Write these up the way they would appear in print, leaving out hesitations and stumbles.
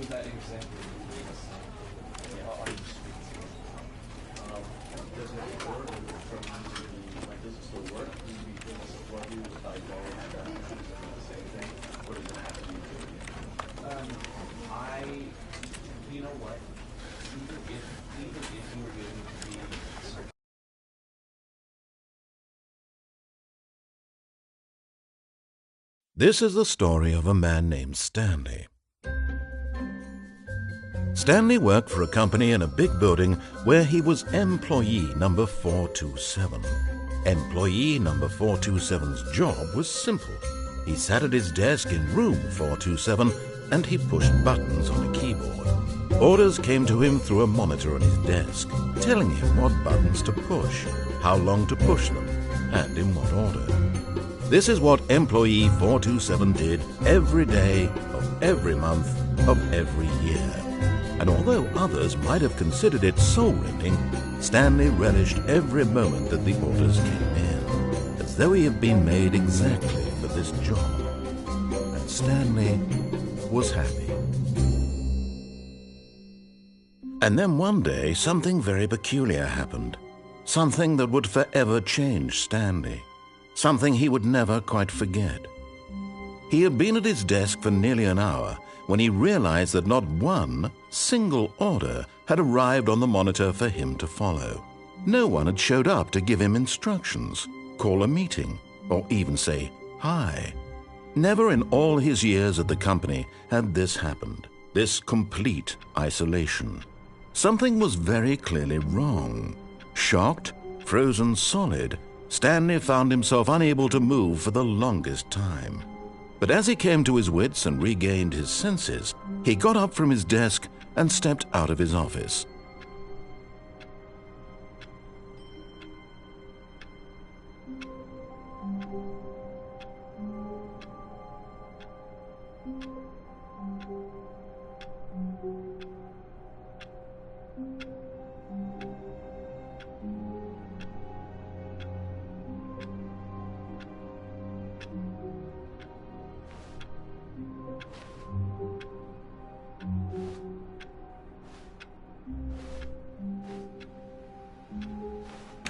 would that exactly be? Are you speaking? Does it work from like, does it still work? Do you be able to support you without going and the same thing? Or does it have to be You know what? Even if you were going to be This is the story of a man named Stanley. Stanley worked for a company in a big building where he was employee number 427. Employee number 427's job was simple. He sat at his desk in room 427 and he pushed buttons on a keyboard. Orders came to him through a monitor on his desk, telling him what buttons to push, how long to push them, and in what order. This is what employee 427 did every day of every month of every year. And although others might have considered it soul-rending, Stanley relished every moment that the orders came in, as though he had been made exactly for this job. And Stanley was happy. And then one day, something very peculiar happened. Something that would forever change Stanley. Something he would never quite forget. He had been at his desk for nearly an hour when he realized that not one single order had arrived on the monitor for him to follow. No one had showed up to give him instructions, call a meeting, or even say hi. Never in all his years at the company had this happened, this complete isolation. Something was very clearly wrong. Shocked, frozen solid, Stanley found himself unable to move for the longest time. But as he came to his wits and regained his senses, he got up from his desk and stepped out of his office.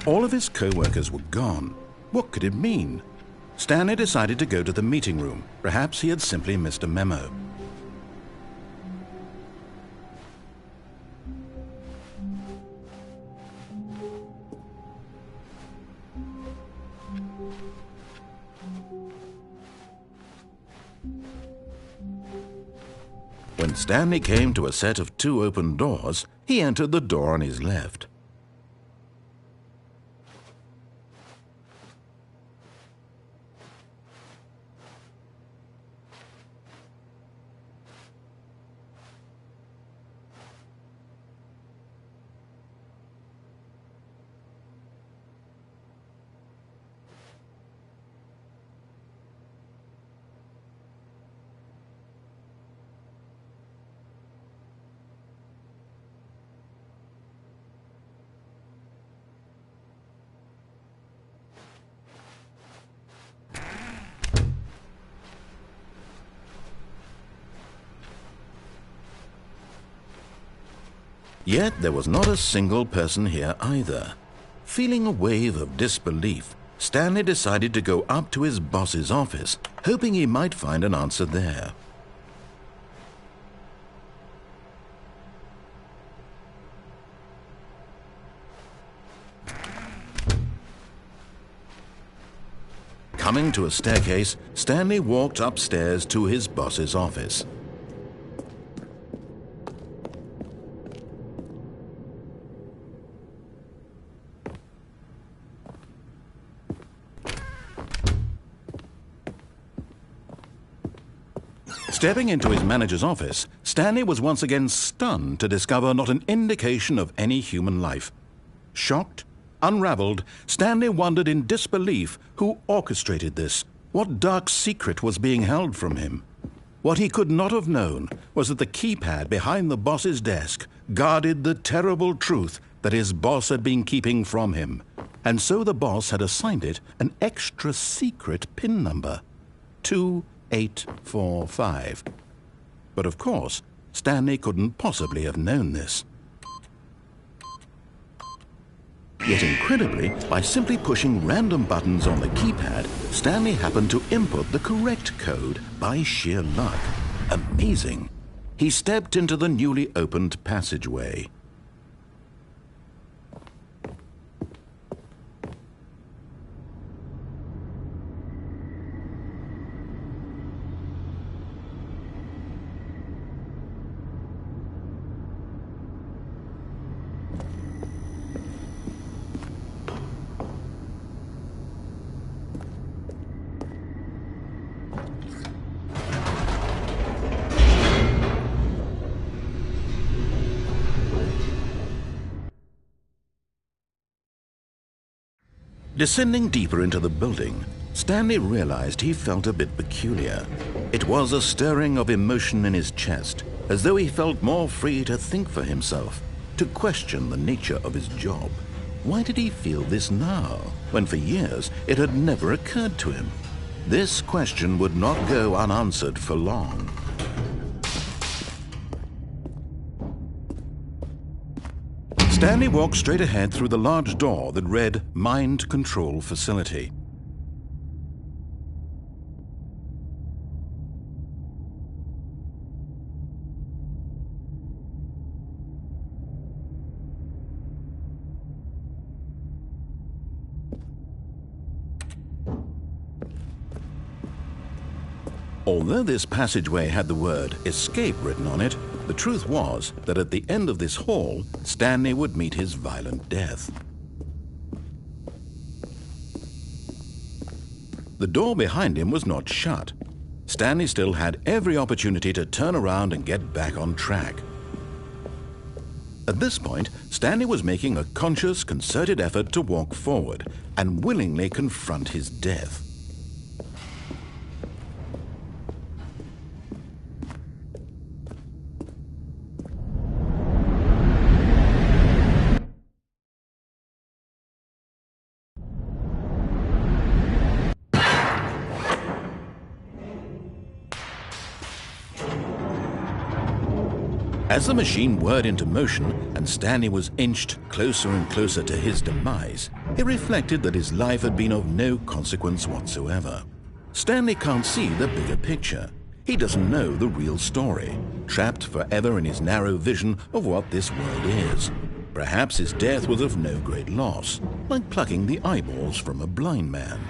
All of his co-workers were gone. What could it mean? Stanley decided to go to the meeting room. Perhaps he had simply missed a memo. When Stanley came to a set of 2 open doors, he entered the door on his left. Yet there was not a single person here either. Feeling a wave of disbelief, Stanley decided to go up to his boss's office, hoping he might find an answer there. Coming to a staircase, Stanley walked upstairs to his boss's office. Stepping into his manager's office, Stanley was once again stunned to discover not an indication of any human life. Shocked, unraveled, Stanley wondered in disbelief who orchestrated this, what dark secret was being held from him. What he could not have known was that the keypad behind the boss's desk guarded the terrible truth that his boss had been keeping from him, and so the boss had assigned it an extra secret PIN number, 2845. But of course, Stanley couldn't possibly have known this. Yet incredibly, by simply pushing random buttons on the keypad, Stanley happened to input the correct code by sheer luck. Amazing! He stepped into the newly opened passageway. Descending deeper into the building, Stanley realized he felt a bit peculiar. It was a stirring of emotion in his chest, as though he felt more free to think for himself, to question the nature of his job. Why did he feel this now, when for years it had never occurred to him? This question would not go unanswered for long. Stanley walked straight ahead through the large door that read Mind Control Facility. Although this passageway had the word escape written on it, the truth was that at the end of this hall, Stanley would meet his violent death. The door behind him was not shut. Stanley still had every opportunity to turn around and get back on track. At this point, Stanley was making a conscious, concerted effort to walk forward and willingly confront his death. As the machine whirred into motion and Stanley was inched closer and closer to his demise, he reflected that his life had been of no consequence whatsoever. Stanley can't see the bigger picture. He doesn't know the real story, trapped forever in his narrow vision of what this world is. Perhaps his death was of no great loss, like plucking the eyeballs from a blind man.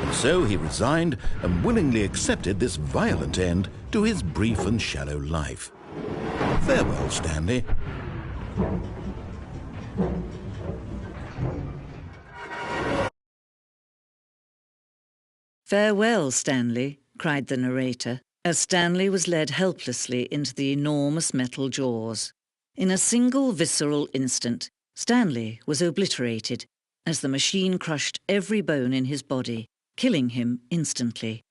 And so he resigned and willingly accepted this violent end to his brief and shallow life. Farewell, Stanley. Farewell, Stanley, cried the narrator, as Stanley was led helplessly into the enormous metal jaws. In a single visceral instant, Stanley was obliterated as the machine crushed every bone in his body, killing him instantly.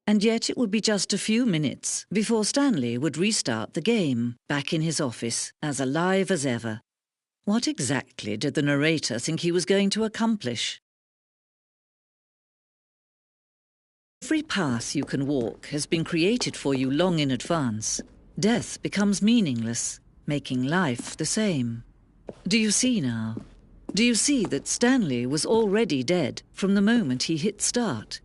And yet it would be just a few minutes before Stanley would restart the game, back in his office, as alive as ever. What exactly did the narrator think he was going to accomplish? Every path you can walk has been created for you long in advance. Death becomes meaningless, making life the same. Do you see now? Do you see that Stanley was already dead from the moment he hit start?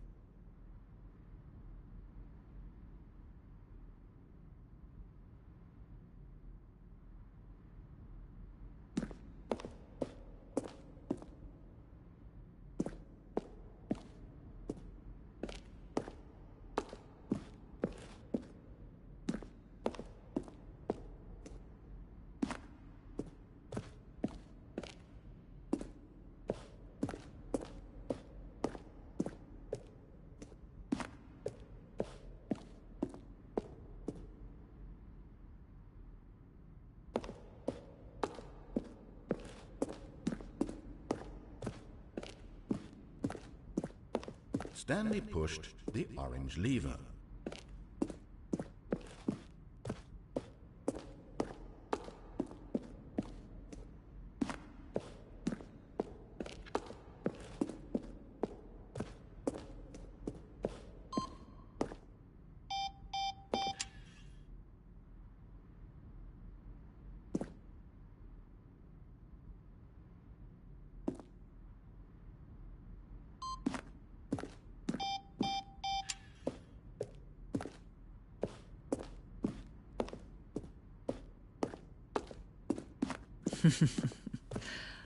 Stanley pushed the orange lever.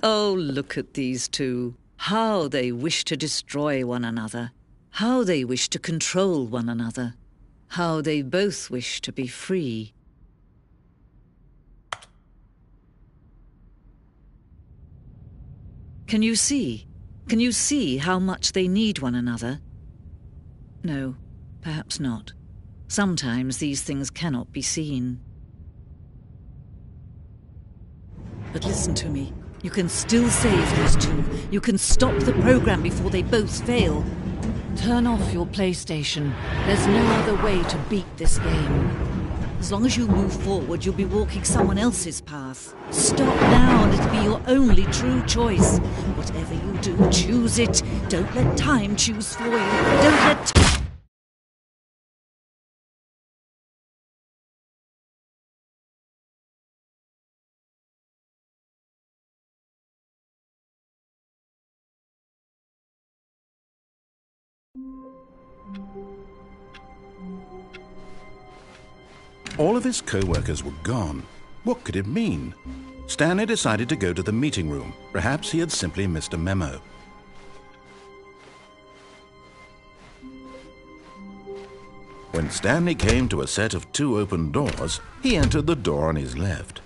Oh, look at these two. How they wish to destroy one another. How they wish to control one another. How they both wish to be free. Can you see? Can you see how much they need one another? No, perhaps not. Sometimes these things cannot be seen. But listen to me. You can still save these two. You can stop the program before they both fail. Turn off your PlayStation. There's no other way to beat this game. As long as you move forward, you'll be walking someone else's path. Stop now and it'll be your only true choice. Whatever you do, choose it. Don't let time choose for you. Don't let All of his co-workers were gone. What could it mean? Stanley decided to go to the meeting room. Perhaps he had simply missed a memo. When Stanley came to a set of 2 open doors, he entered the door on his left.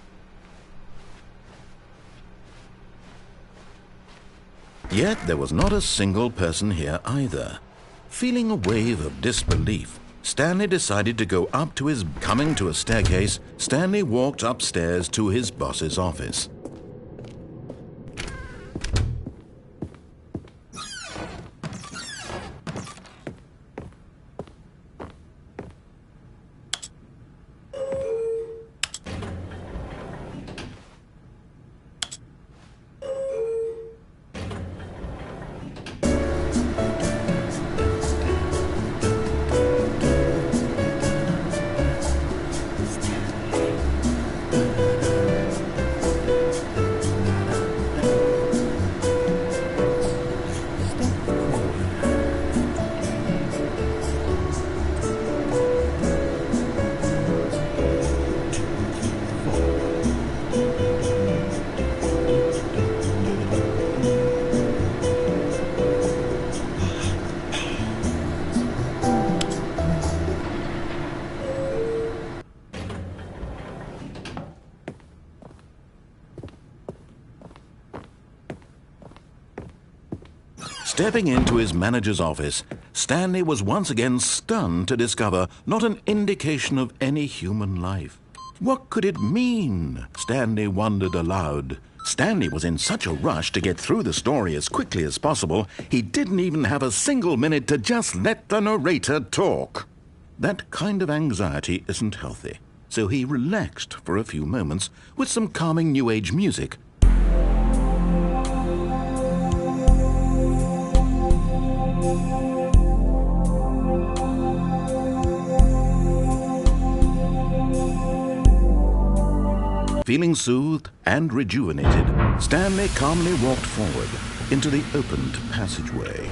Yet there was not a single person here either. Feeling a wave of disbelief, Stanley decided to go up to his... Coming to a staircase, Stanley walked upstairs to his boss's office. Stepping into his manager's office, Stanley was once again stunned to discover not an indication of any human life. What could it mean? Stanley wondered aloud. Stanley was in such a rush to get through the story as quickly as possible, he didn't even have a single minute to just let the narrator talk. That kind of anxiety isn't healthy, so he relaxed for a few moments with some calming New Age music. Feeling soothed and rejuvenated, Stanley calmly walked forward into the opened passageway.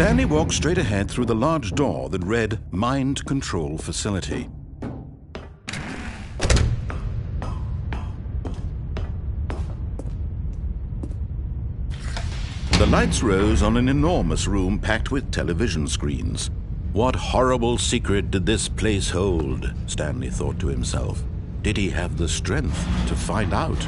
Stanley walked straight ahead through the large door that read Mind Control Facility. The lights rose on an enormous room packed with television screens. What horrible secret did this place hold? Stanley thought to himself. Did he have the strength to find out?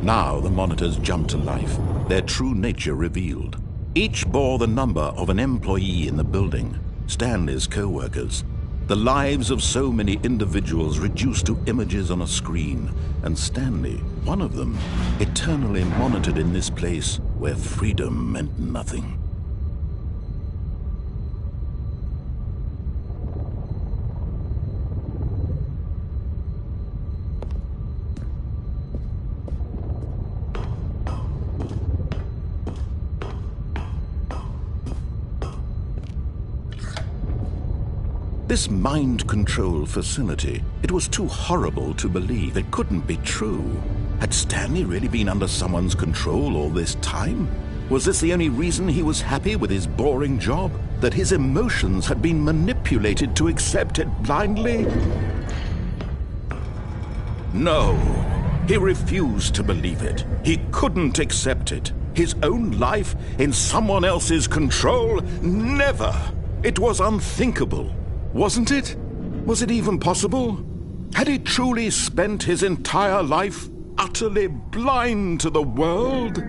Now the monitors jumped to life, their true nature revealed. Each bore the number of an employee in the building, Stanley's co-workers. The lives of so many individuals reduced to images on a screen, and Stanley, one of them, eternally monitored in this place where freedom meant nothing. This mind control facility, it was too horrible to believe. It couldn't be true. Had Stanley really been under someone's control all this time? Was this the only reason he was happy with his boring job? That his emotions had been manipulated to accept it blindly? No, he refused to believe it. He couldn't accept it. His own life in someone else's control? Never! It was unthinkable. Wasn't it? Was it even possible? Had he truly spent his entire life utterly blind to the world?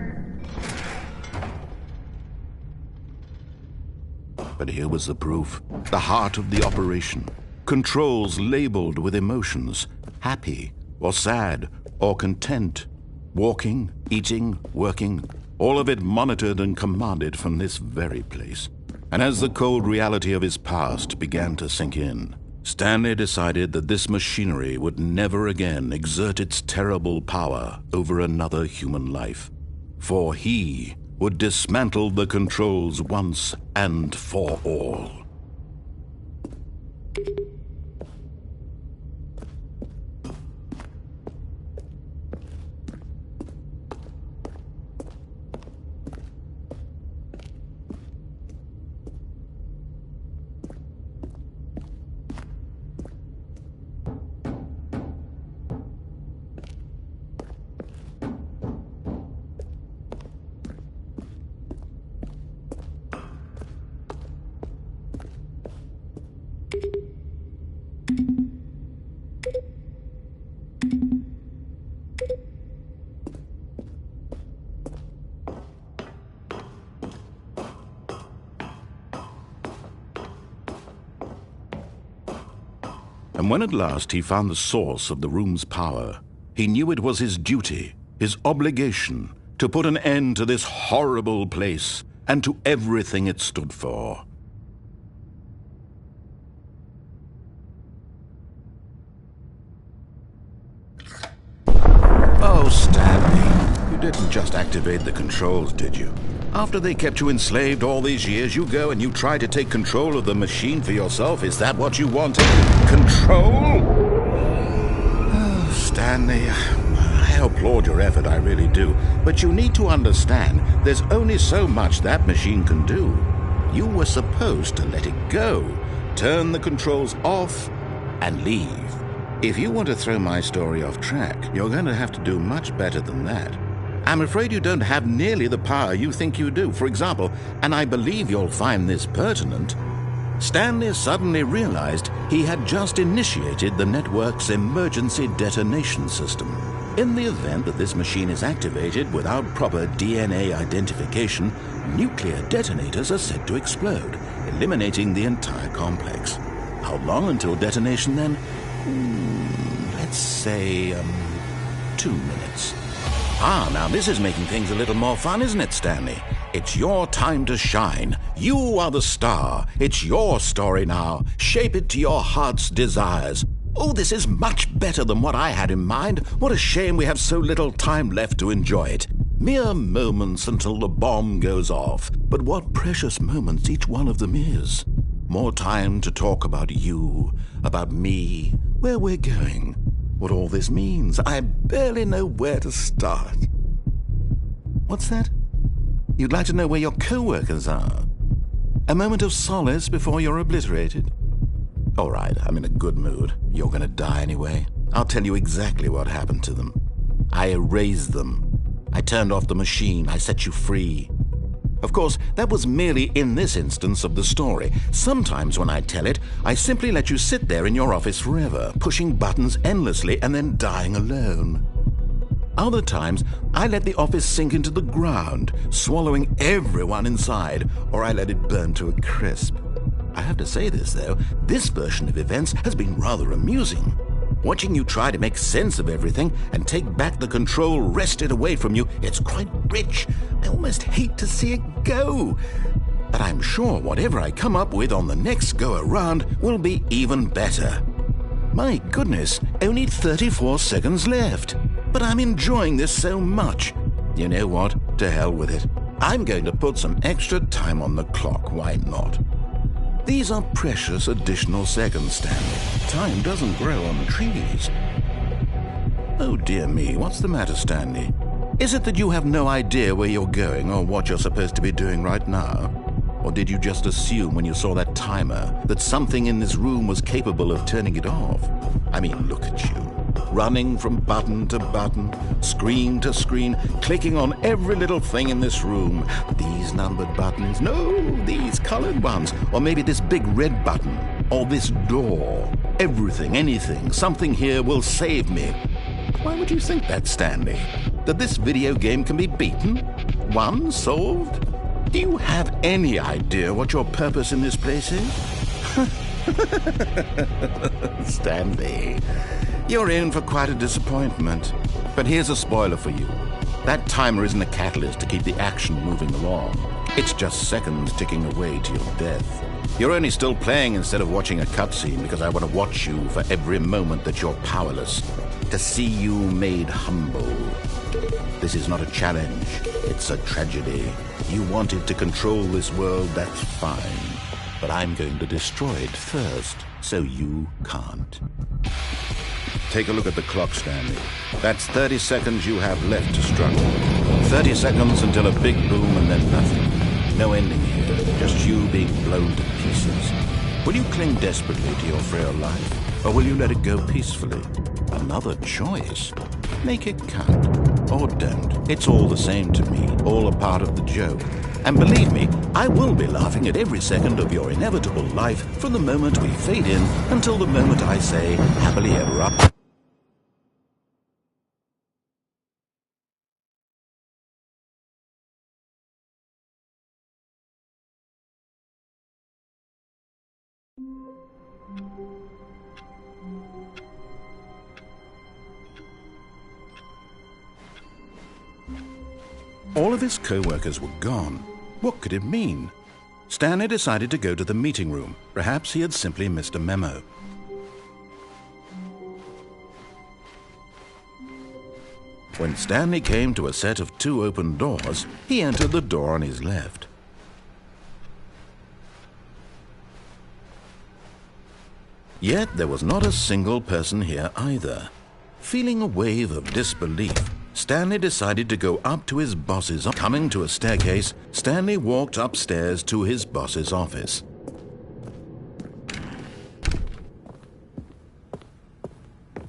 But here was the proof. The heart of the operation. Controls labeled with emotions. Happy, or sad, or content. Walking, eating, working. All of it monitored and commanded from this very place. And as the cold reality of his past began to sink in, Stanley decided that this machinery would never again exert its terrible power over another human life. For he would dismantle the controls once and for all. And when at last he found the source of the room's power, he knew it was his duty, his obligation, to put an end to this horrible place and to everything it stood for. Oh, Stanley, you didn't just activate the controls, did you? After they kept you enslaved all these years, you go and you try to take control of the machine for yourself. Is that what you wanted? Control? Oh, Stanley, I applaud your effort, I really do. But you need to understand, there's only so much that machine can do. You were supposed to let it go, turn the controls off, and leave. If you want to throw my story off track, you're going to have to do much better than that. I'm afraid you don't have nearly the power you think you do. For example, and I believe you'll find this pertinent, Stanley suddenly realized he had just initiated the network's emergency detonation system. In the event that this machine is activated without proper DNA identification, nuclear detonators are said to explode, eliminating the entire complex. How long until detonation then? Let's say, 2 minutes. Ah, now this is making things a little more fun, isn't it, Stanley? It's your time to shine. You are the star. It's your story now. Shape it to your heart's desires. Oh, this is much better than what I had in mind. What a shame we have so little time left to enjoy it. Mere moments until the bomb goes off. But what precious moments each one of them is. more time to talk about you, about me, where we're going, what all this means. I barely know where to start. What's that? You'd like to know where your co-workers are? A moment of solace before you're obliterated? All right, I'm in a good mood. You're going to die anyway. I'll tell you exactly what happened to them. I erased them. I turned off the machine. I set you free. Of course, that was merely in this instance of the story. Sometimes when I tell it, I simply let you sit there in your office forever, pushing buttons endlessly and then dying alone. Other times, I let the office sink into the ground, swallowing everyone inside, or I let it burn to a crisp. I have to say this, though, this version of events has been rather amusing. Watching you try to make sense of everything and take back the control wrested away from you, it's quite rich. I almost hate to see it go. But I'm sure whatever I come up with on the next go-around will be even better. My goodness, only 34 seconds left. But I'm enjoying this so much. You know what? To hell with it. I'm going to put some extra time on the clock. Why not? These are precious additional seconds, Stanley. Time doesn't grow on trees. Oh dear me, what's the matter, Stanley? Is it that you have no idea where you're going or what you're supposed to be doing right now? Or did you just assume when you saw that timer that something in this room was capable of turning it off? I mean, look at you. Running from button to button, screen to screen, clicking on every little thing in this room. These numbered buttons, no, these colored ones, or maybe this big red button, or this door. Everything, anything, something here will save me. Why would you think that, Stanley? That this video game can be beaten? Won? Solved? Do you have any idea what your purpose in this place is? Stanley, you're in for quite a disappointment. But here's a spoiler for you. That timer isn't a catalyst to keep the action moving along. It's just seconds ticking away to your death. You're only still playing instead of watching a cutscene because I want to watch you for every moment that you're powerless. To see you made humble. This is not a challenge. It's a tragedy. You wanted to control this world, that's fine. But I'm going to destroy it first, so you can't. Take a look at the clock, Stanley. That's 30 seconds you have left to struggle. 30 seconds until a big boom and then nothing. No ending here, just you being blown to pieces. Will you cling desperately to your frail life, or will you let it go peacefully? Another choice. Make it count. Or don't. It's all the same to me, all a part of the joke. And believe me, I will be laughing at every second of your inevitable life from the moment we fade in until the moment I say, happily ever after. All of his co-workers were gone. What could it mean? Stanley decided to go to the meeting room. Perhaps he had simply missed a memo. When Stanley came to a set of 2 open doors, he entered the door on his left. Yet there was not a single person here either. Feeling a wave of disbelief, Stanley decided to go up to his boss's office. Coming to a staircase, Stanley walked upstairs to his boss's office.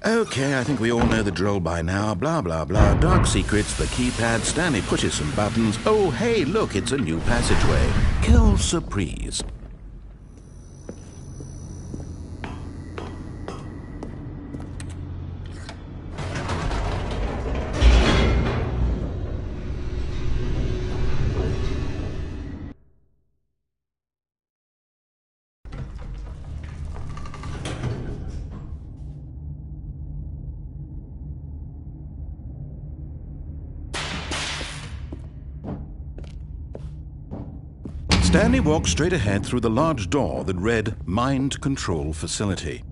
Okay, I think we all know the drill by now. Blah, blah, blah. Dark secrets, the keypad. Stanley pushes some buttons. Oh, hey, look, it's a new passageway. Quelle surprise. Stanley walked straight ahead through the large door that read Mind Control Facility.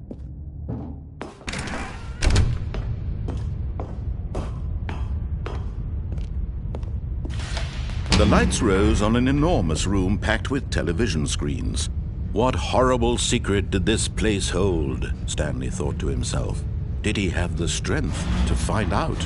The lights rose on an enormous room packed with television screens. What horrible secret did this place hold? Stanley thought to himself. Did he have the strength to find out?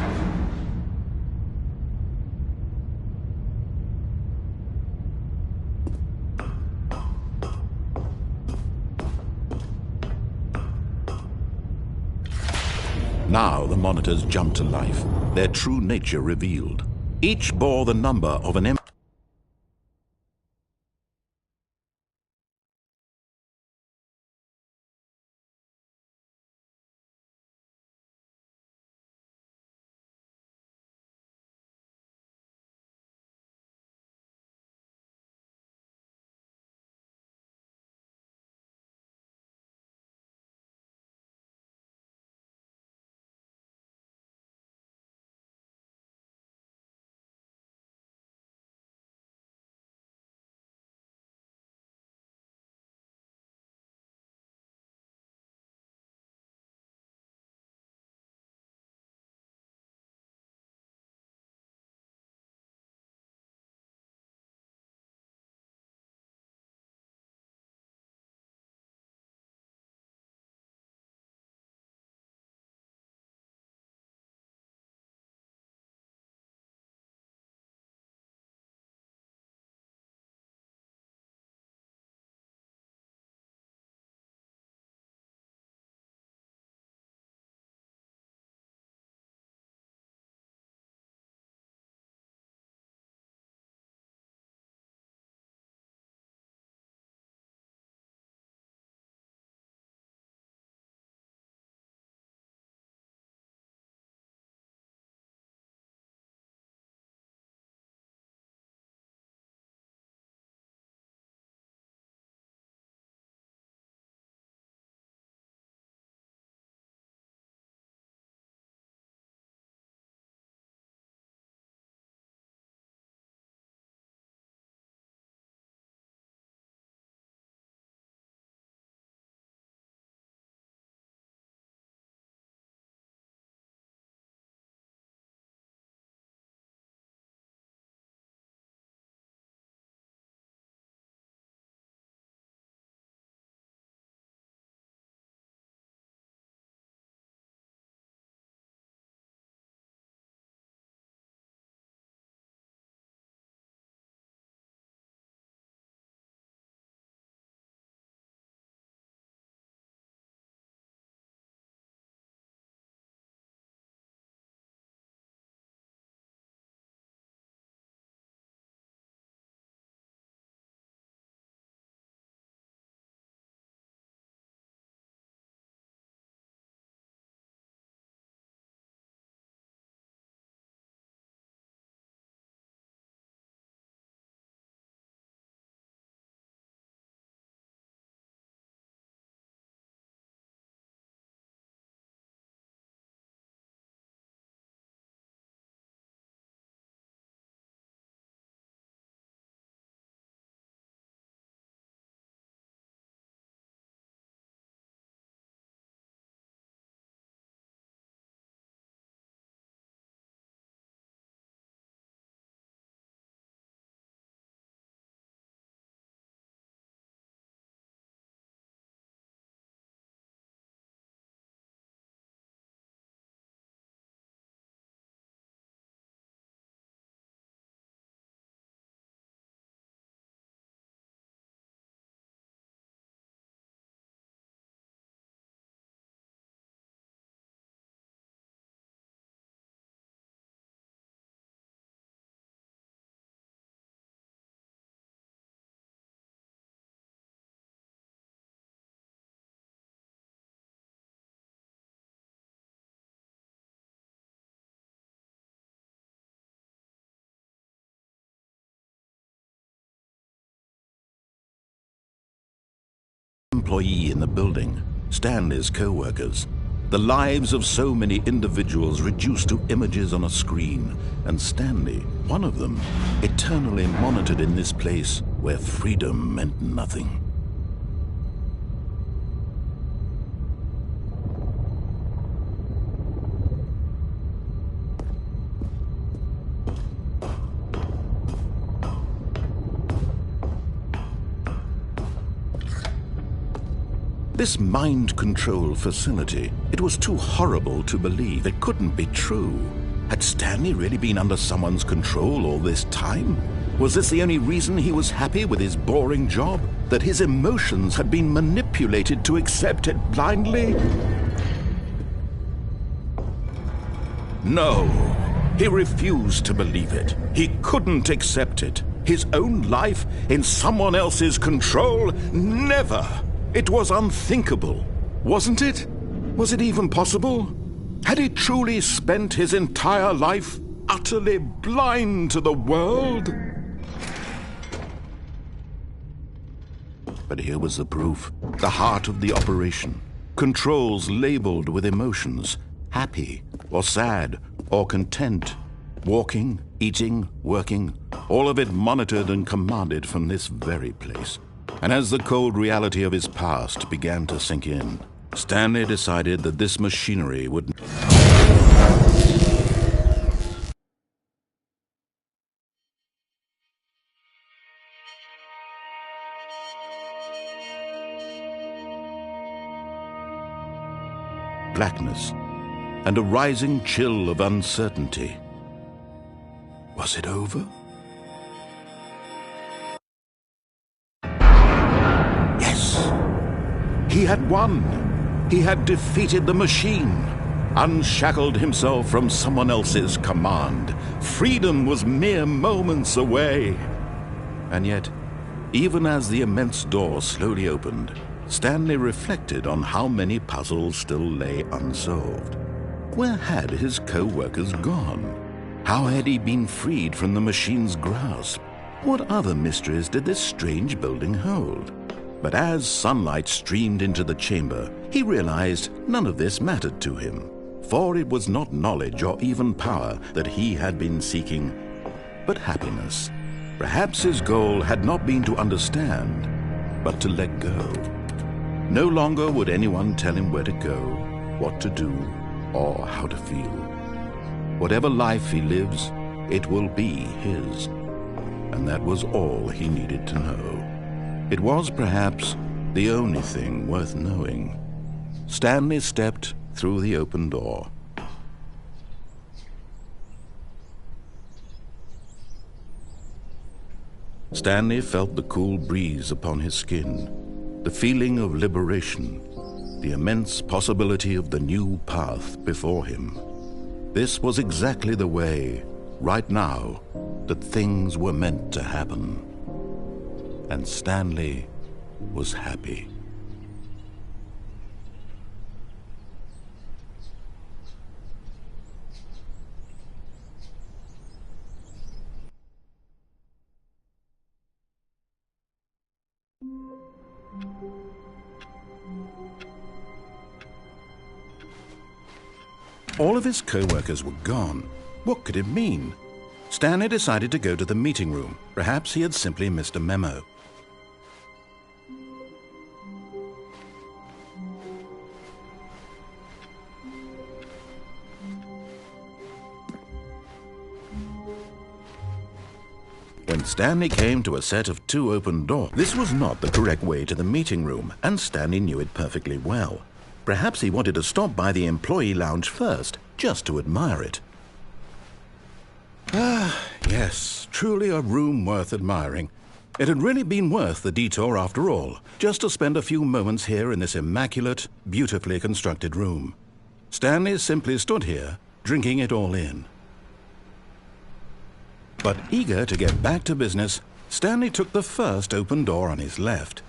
Now the monitors jumped to life, their true nature revealed. Each bore the number of an employee in the building, Stanley's co-workers. The lives of so many individuals reduced to images on a screen, and Stanley, one of them, eternally monitored in this place where freedom meant nothing. This mind control facility, it was too horrible to believe. It couldn't be true. Had Stanley really been under someone's control all this time? Was this the only reason he was happy with his boring job? That his emotions had been manipulated to accept it blindly? No, he refused to believe it. He couldn't accept it. His own life in someone else's control? Never! It was unthinkable, wasn't it? Was it even possible? Had he truly spent his entire life utterly blind to the world? But here was the proof, the heart of the operation. Controls labeled with emotions, happy or sad or content, walking, eating, working, all of it monitored and commanded from this very place. And as the cold reality of his past began to sink in, Stanley decided that this machinery would... blackness and a rising chill of uncertainty. Was it over? Yes! He had won! He had defeated the machine, unshackled himself from someone else's command. Freedom was mere moments away. And yet, even as the immense door slowly opened, Stanley reflected on how many puzzles still lay unsolved. Where had his co-workers gone? How had he been freed from the machine's grasp? What other mysteries did this strange building hold? But as sunlight streamed into the chamber, he realized none of this mattered to him, for it was not knowledge or even power that he had been seeking, but happiness. Perhaps his goal had not been to understand, but to let go. No longer would anyone tell him where to go, what to do, or how to feel. Whatever life he lives, it will be his. And that was all he needed to know. It was perhaps the only thing worth knowing. Stanley stepped through the open door. Stanley felt the cool breeze upon his skin, the feeling of liberation, the immense possibility of the new path before him. This was exactly the way, right now, that things were meant to happen. And Stanley was happy. All of his co-workers were gone. What could it mean? Stanley decided to go to the meeting room. Perhaps he had simply missed a memo. When Stanley came to a set of 2 open doors, this was not the correct way to the meeting room, and Stanley knew it perfectly well. Perhaps he wanted to stop by the employee lounge first, just to admire it. Ah, yes, truly a room worth admiring. It had really been worth the detour after all, just to spend a few moments here in this immaculate, beautifully constructed room. Stanley simply stood here, drinking it all in. But eager to get back to business, Stanley took the first open door on his left.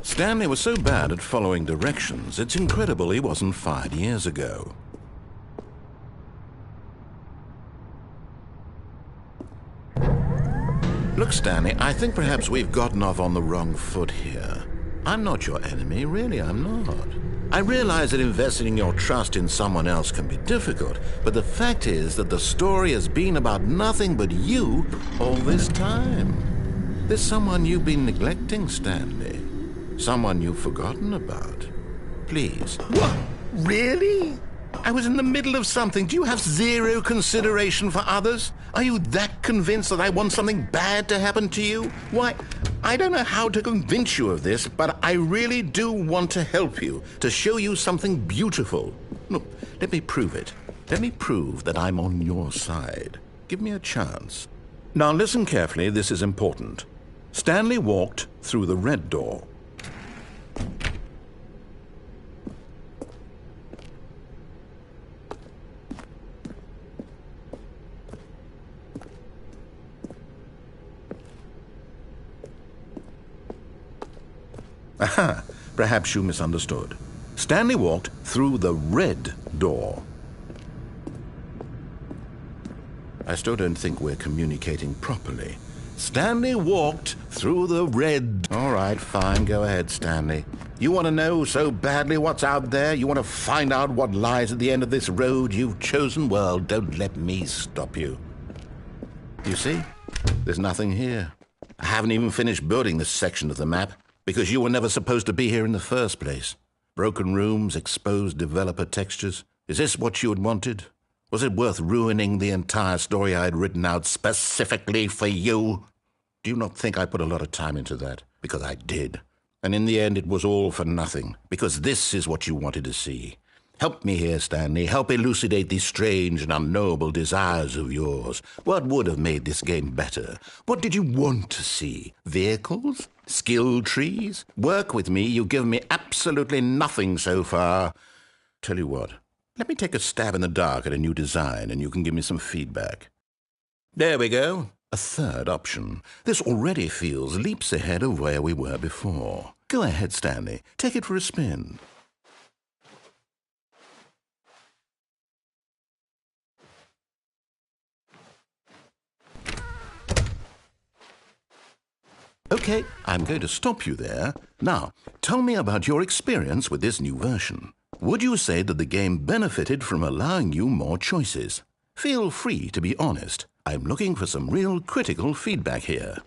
Stanley was so bad at following directions, it's incredible he wasn't fired years ago. Look, Stanley, I think perhaps we've gotten off on the wrong foot here. I'm not your enemy, really, I'm not. I realize that investing your trust in someone else can be difficult, but the fact is that the story has been about nothing but you all this time. There's someone you've been neglecting, Stanley. Someone you've forgotten about. Please. What? Really? I was in the middle of something. Do you have zero consideration for others? Are you that convinced that I want something bad to happen to you? Why, I don't know how to convince you of this, but I really do want to help you, to show you something beautiful. Look, let me prove it. Let me prove that I'm on your side. Give me a chance. Now listen carefully, this is important. Stanley walked through the red door. Aha, perhaps you misunderstood. Stanley walked through the red door. I still don't think we're communicating properly. Stanley walked through the red... All right, fine, go ahead, Stanley. You want to know so badly what's out there? You want to find out what lies at the end of this road you've chosen? Well, don't let me stop you. You see? There's nothing here. I haven't even finished building this section of the map, because you were never supposed to be here in the first place. Broken rooms, exposed developer textures. Is this what you had wanted? Was it worth ruining the entire story I had written out specifically for you? Do you not think I put a lot of time into that? Because I did. And in the end, it was all for nothing, because this is what you wanted to see. Help me here, Stanley. Help elucidate these strange and unknowable desires of yours. What would have made this game better? What did you want to see? Vehicles? Skill trees? Work with me. You've given me absolutely nothing so far. Tell you what, let me take a stab in the dark at a new design and you can give me some feedback. There we go. A third option. This already feels leaps ahead of where we were before. Go ahead, Stanley. Take it for a spin. Okay, I'm going to stop you there. Now, tell me about your experience with this new version. Would you say that the game benefited from allowing you more choices? Feel free to be honest. I'm looking for some real critical feedback here.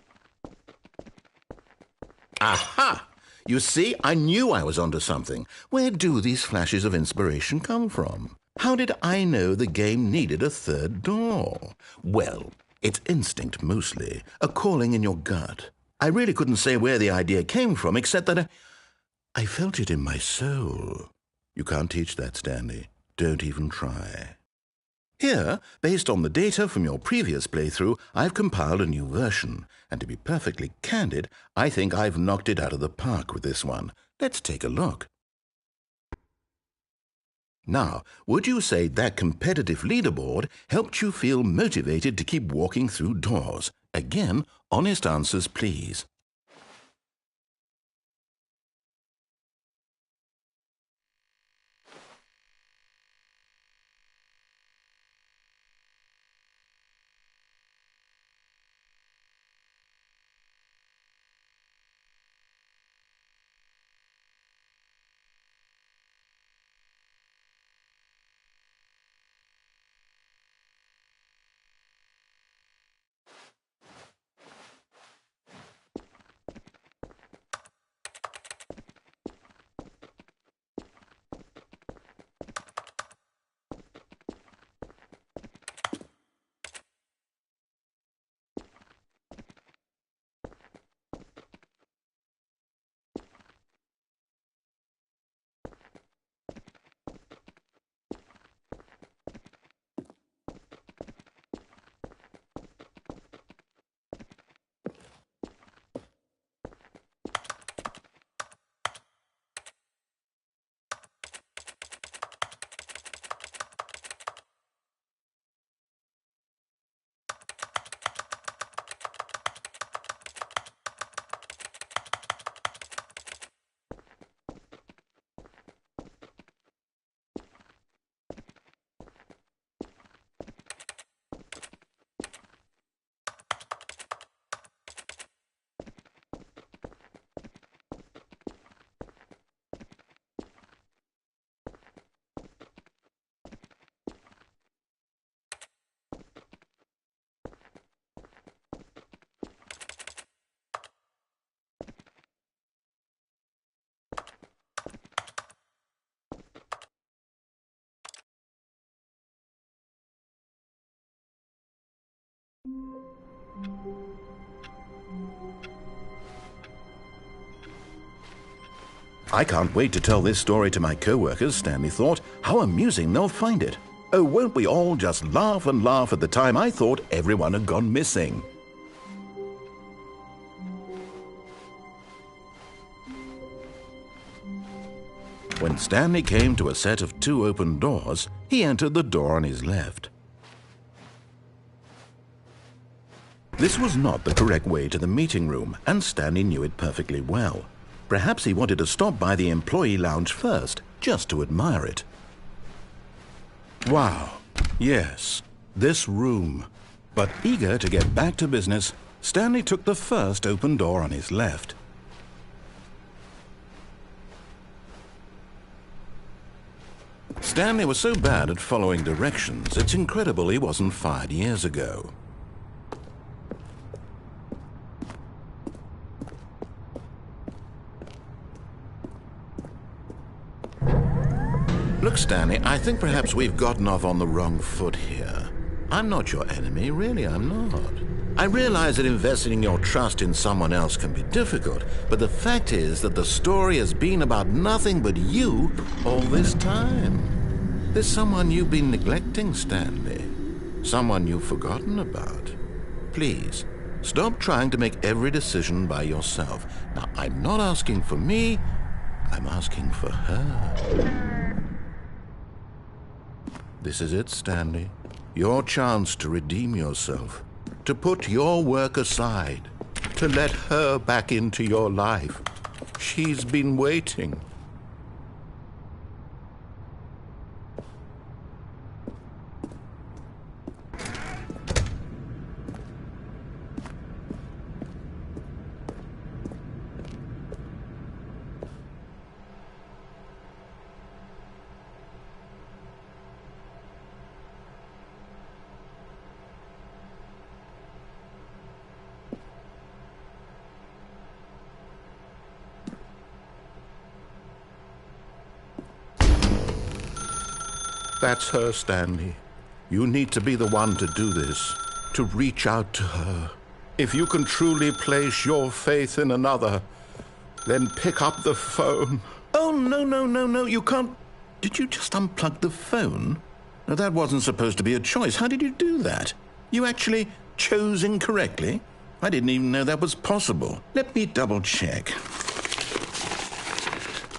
Aha! You see, I knew I was onto something. Where do these flashes of inspiration come from? How did I know the game needed a third door? Well, it's instinct mostly, a calling in your gut. I really couldn't say where the idea came from, except that I felt it in my soul. You can't teach that, Stanley. Don't even try. Here, based on the data from your previous playthrough, I've compiled a new version. And to be perfectly candid, I think I've knocked it out of the park with this one. Let's take a look. Now, would you say that competitive leaderboard helped you feel motivated to keep walking through doors? Again, honest answers, please. I can't wait to tell this story to my co-workers, Stanley thought. How amusing they'll find it. Oh, won't we all just laugh and laugh at the time I thought everyone had gone missing. When Stanley came to a set of 2 open doors, he entered the door on his left. This was not the correct way to the meeting room, and Stanley knew it perfectly well. Perhaps he wanted to stop by the employee lounge first, just to admire it. Wow, yes, this room. But eager to get back to business, Stanley took the first open door on his left. Stanley was so bad at following directions, it's incredible he wasn't fired years ago. Look, Stanley, I think perhaps we've gotten off on the wrong foot here. I'm not your enemy, really, I'm not. I realize that investing your trust in someone else can be difficult, but the fact is that the story has been about nothing but you all this time. There's someone you've been neglecting, Stanley. Someone you've forgotten about. Please, stop trying to make every decision by yourself. Now, I'm not asking for me, I'm asking for her. This is it, Stanley. Your chance to redeem yourself, to put your work aside, to let her back into your life. She's been waiting. That's her, Stanley. You need to be the one to do this, to reach out to her. If you can truly place your faith in another, then pick up the phone. Oh, no, you can't. Did you just unplug the phone? No, that wasn't supposed to be a choice. How did you do that? You actually chose incorrectly? I didn't even know that was possible. Let me double check.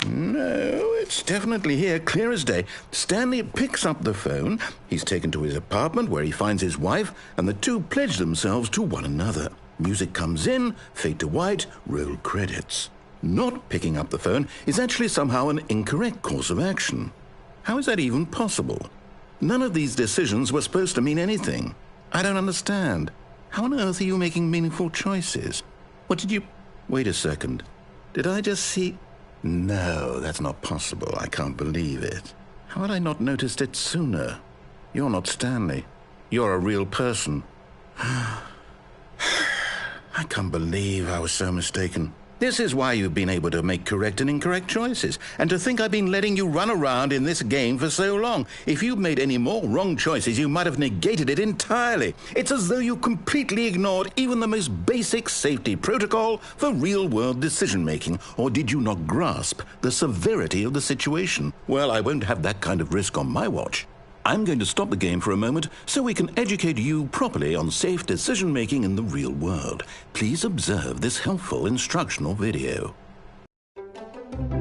No, it's definitely here, clear as day. Stanley picks up the phone. He's taken to his apartment where he finds his wife, and the two pledge themselves to one another. Music comes in, fade to white, roll credits. Not picking up the phone is actually somehow an incorrect course of action. How is that even possible? None of these decisions were supposed to mean anything. I don't understand. How on earth are you making meaningful choices? What did you... Wait a second. Did I just see... No, that's not possible. I can't believe it. How had I not noticed it sooner? You're not Stanley. You're a real person. I can't believe I was so mistaken. This is why you've been able to make correct and incorrect choices. And to think I've been letting you run around in this game for so long. If you'd made any more wrong choices, you might have negated it entirely. It's as though you completely ignored even the most basic safety protocol for real-world decision-making. Or did you not grasp the severity of the situation? Well, I won't have that kind of risk on my watch. I'm going to stop the game for a moment so we can educate you properly on safe decision-making in the real world. Please observe this helpful instructional video.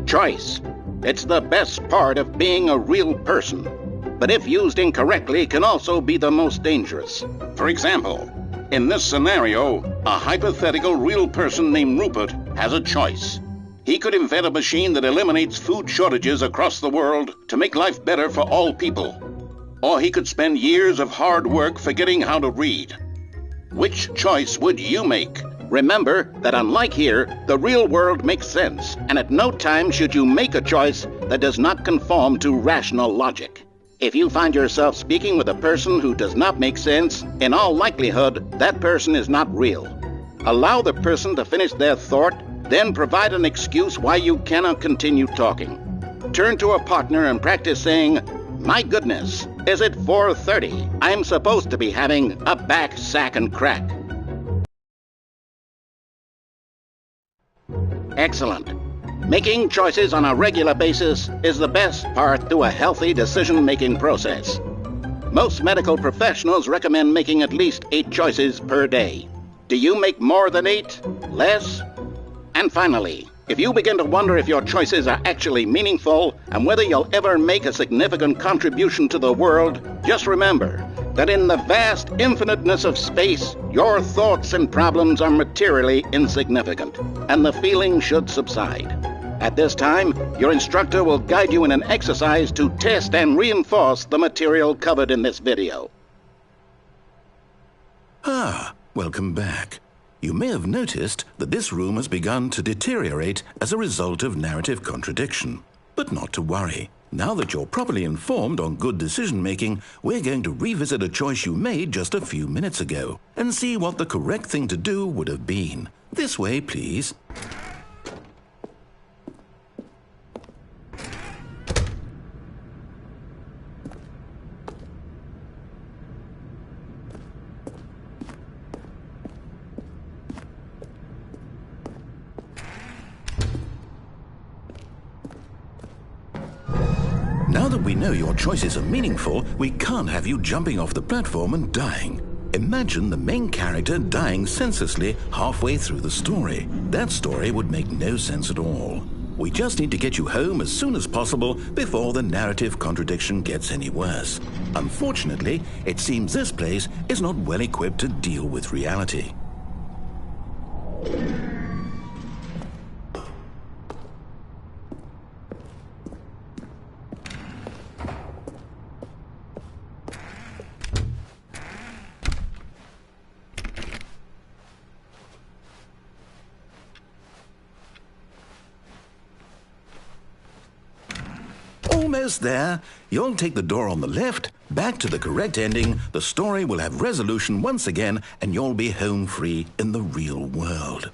Choice. It's the best part of being a real person. But if used incorrectly, can also be the most dangerous. For example, in this scenario, a hypothetical real person named Rupert has a choice. He could invent a machine that eliminates food shortages across the world to make life better for all people. Or he could spend years of hard work forgetting how to read. Which choice would you make? Remember that unlike here, the real world makes sense, and at no time should you make a choice that does not conform to rational logic. If you find yourself speaking with a person who does not make sense, in all likelihood, that person is not real. Allow the person to finish their thought, then provide an excuse why you cannot continue talking. Turn to a partner and practice saying, "My goodness, is it 4:30? I'm supposed to be having a back, sack, and crack." Excellent. Making choices on a regular basis is the best part to a healthy decision-making process. Most medical professionals recommend making at least 8 choices per day. Do you make more than 8? Less? And finally, if you begin to wonder if your choices are actually meaningful and whether you'll ever make a significant contribution to the world, just remember that in the vast infiniteness of space, your thoughts and problems are materially insignificant, and the feeling should subside. At this time, your instructor will guide you in an exercise to test and reinforce the material covered in this video. Welcome back. You may have noticed that this room has begun to deteriorate as a result of narrative contradiction. But not to worry. Now that you're properly informed on good decision-making, we're going to revisit a choice you made just a few minutes ago and see what the correct thing to do would have been. This way, please. Now that we know your choices are meaningful, we can't have you jumping off the platform and dying. Imagine the main character dying senselessly halfway through the story. That story would make no sense at all. We just need to get you home as soon as possible before the narrative contradiction gets any worse. Unfortunately, it seems this place is not well equipped to deal with reality. Almost there. You'll take the door on the left, back to the correct ending, the story will have resolution once again, and you'll be home free in the real world.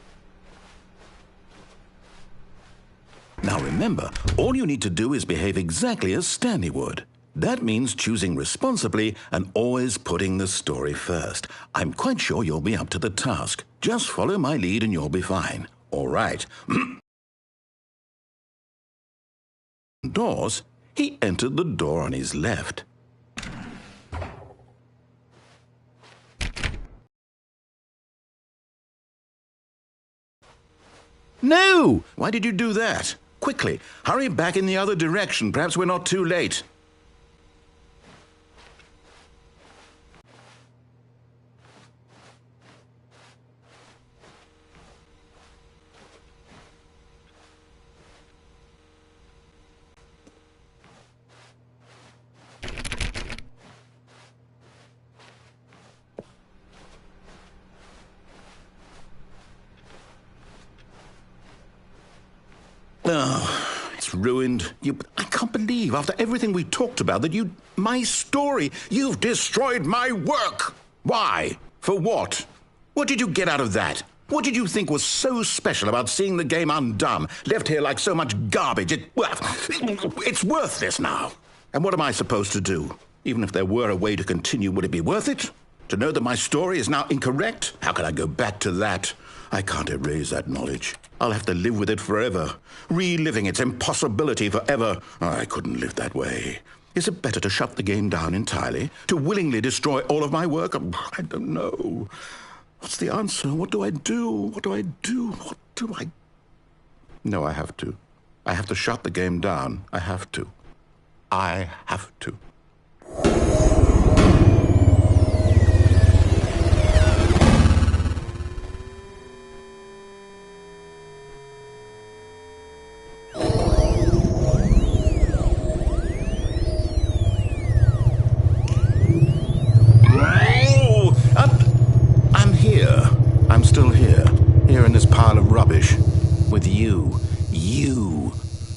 Now remember, all you need to do is behave exactly as Stanley would. That means choosing responsibly and always putting the story first. I'm quite sure you'll be up to the task. Just follow my lead and you'll be fine. All right. Doors. He entered the door on his left. No! Why did you do that? Quickly, hurry back in the other direction. Perhaps we're not too late. Oh, it's ruined. I can't believe, after everything we talked about, that my story, you've destroyed my work. Why? For what? What did you get out of that? What did you think was so special about seeing the game undone, left here like so much garbage? It's worthless now. And what am I supposed to do? Even if there were a way to continue, would it be worth it? To know that my story is now incorrect? How can I go back to that? I can't erase that knowledge. I'll have to live with it forever, reliving its impossibility forever. I couldn't live that way. Is it better to shut the game down entirely? To willingly destroy all of my work? I don't know. What's the answer? What do I do? What do I do? What do I... No, I have to. I have to shut the game down. I have to. I have to. I'm still here in this pile of rubbish, with you,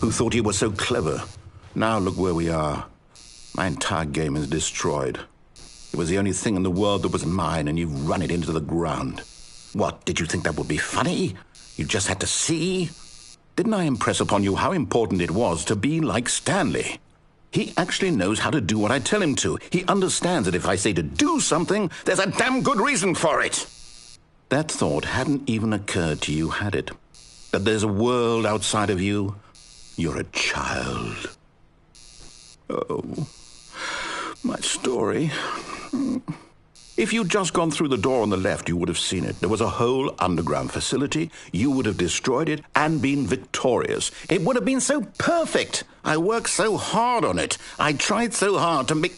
who thought you were so clever. Now look where we are. My entire game is destroyed. It was the only thing in the world that was mine, and you've run it into the ground. What, did you think that would be funny? You just had to see? Didn't I impress upon you how important it was to be like Stanley? He actually knows how to do what I tell him to. He understands that if I say to do something, there's a damn good reason for it. That thought hadn't even occurred to you, had it? that there's a world outside of you? You're a child. Oh, my story. If you'd just gone through the door on the left, you would have seen it. There was a whole underground facility. You would have destroyed it and been victorious. It would have been so perfect. I worked so hard on it. I tried so hard to make...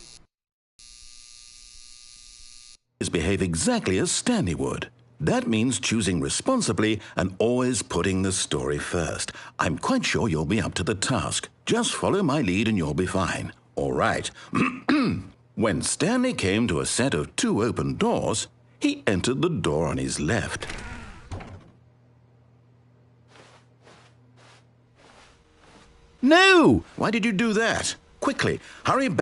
behave exactly as Stanley would. That means choosing responsibly and always putting the story first. I'm quite sure you'll be up to the task. Just follow my lead and you'll be fine. All right. When Stanley came to a set of 2 open doors, he entered the door on his left. No! Why did you do that? Quickly, hurry back.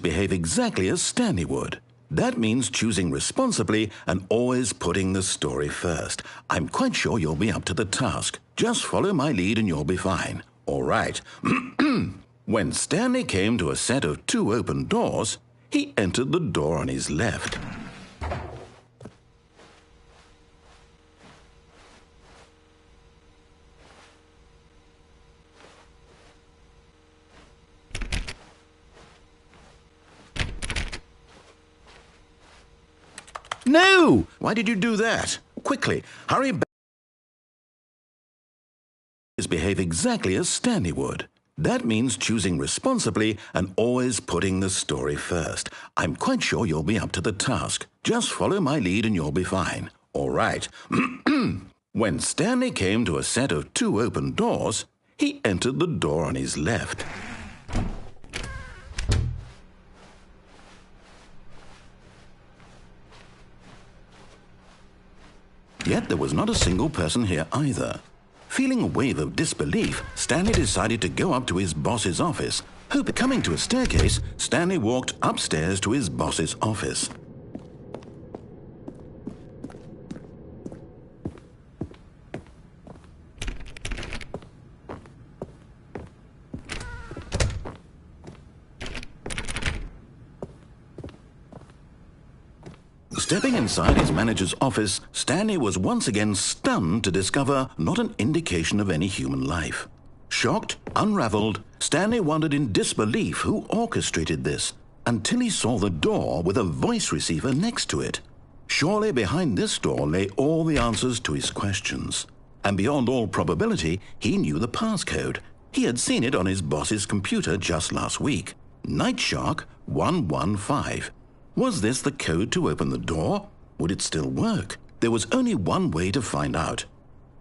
Behave exactly as Stanley would. That means choosing responsibly and always putting the story first. I'm quite sure you'll be up to the task. Just follow my lead and you'll be fine. All right. When Stanley came to a set of 2 open doors, he entered the door on his left. No! Why did you do that? Quickly, hurry back. Behave exactly as Stanley would. That means choosing responsibly and always putting the story first. I'm quite sure you'll be up to the task. Just follow my lead and you'll be fine. All right. When Stanley came to a set of 2 open doors, he entered the door on his left. Yet there was not a single person here either. Feeling a wave of disbelief, Stanley decided to go up to his boss's office. Coming to a staircase, Stanley walked upstairs to his boss's office. Stepping inside his manager's office, Stanley was once again stunned to discover not an indication of any human life. Shocked, unraveled, Stanley wondered in disbelief who orchestrated this, until he saw the door with a voice receiver next to it. Surely behind this door lay all the answers to his questions. And beyond all probability, he knew the passcode. He had seen it on his boss's computer just last week. Night Shark 115. Was this the code to open the door? Would it still work? There was only one way to find out.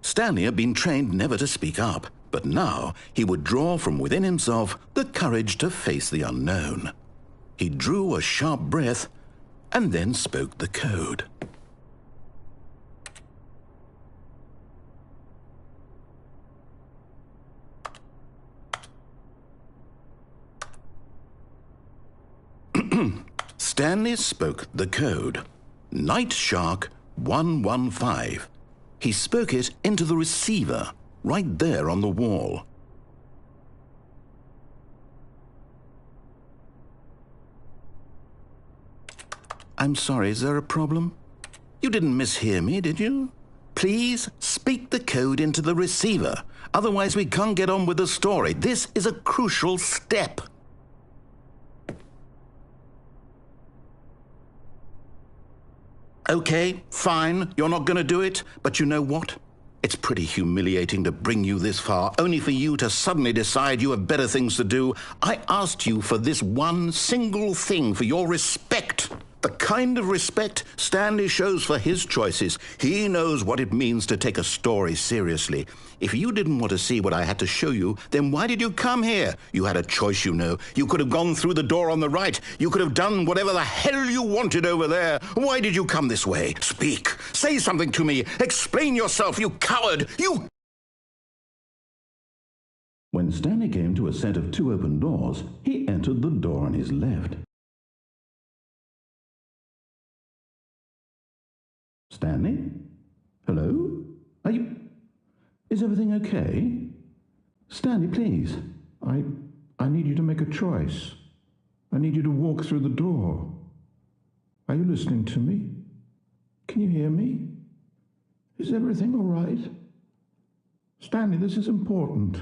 Stanley had been trained never to speak up, but now he would draw from within himself the courage to face the unknown. He drew a sharp breath and then spoke the code. Stanley spoke the code. Night Shark 115. He spoke it into the receiver, right there on the wall. I'm sorry, is there a problem? You didn't mishear me, did you? Please speak the code into the receiver. Otherwise we can't get on with the story. This is a crucial step. Okay, fine, you're not going to do it, but you know what? It's pretty humiliating to bring you this far, only for you to suddenly decide you have better things to do. I asked you for this one single thing, for your respect. The kind of respect Stanley shows for his choices. He knows what it means to take a story seriously. If you didn't want to see what I had to show you, then why did you come here? You had a choice, you know. You could have gone through the door on the right. You could have done whatever the hell you wanted over there. Why did you come this way? Speak. Say something to me. Explain yourself, you coward. You... When Stanley came to a set of 2 open doors, he entered the door on his left. Stanley? Hello? Are you... Is everything okay? Stanley, please. I need you to make a choice. I need you to walk through the door. Are you listening to me? Can you hear me? Is everything all right? Stanley, this is important.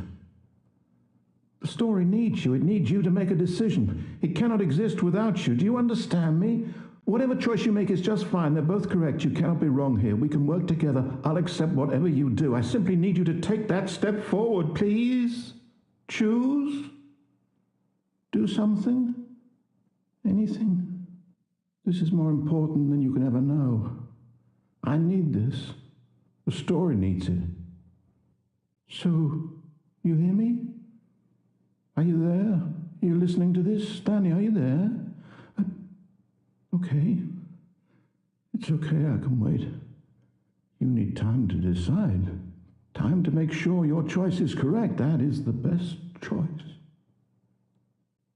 The story needs you. It needs you to make a decision. It cannot exist without you. Do you understand me? Whatever choice you make is just fine. They're both correct. You cannot be wrong here. We can work together. I'll accept whatever you do. I simply need you to take that step forward, please. Choose. Do something. Anything. This is more important than you can ever know. I need this. The story needs it. So, you hear me? Are you there? Are you listening to this? Stanley, are you there? Okay. It's okay, I can wait. You need time to decide. Time to make sure your choice is correct. That is the best choice.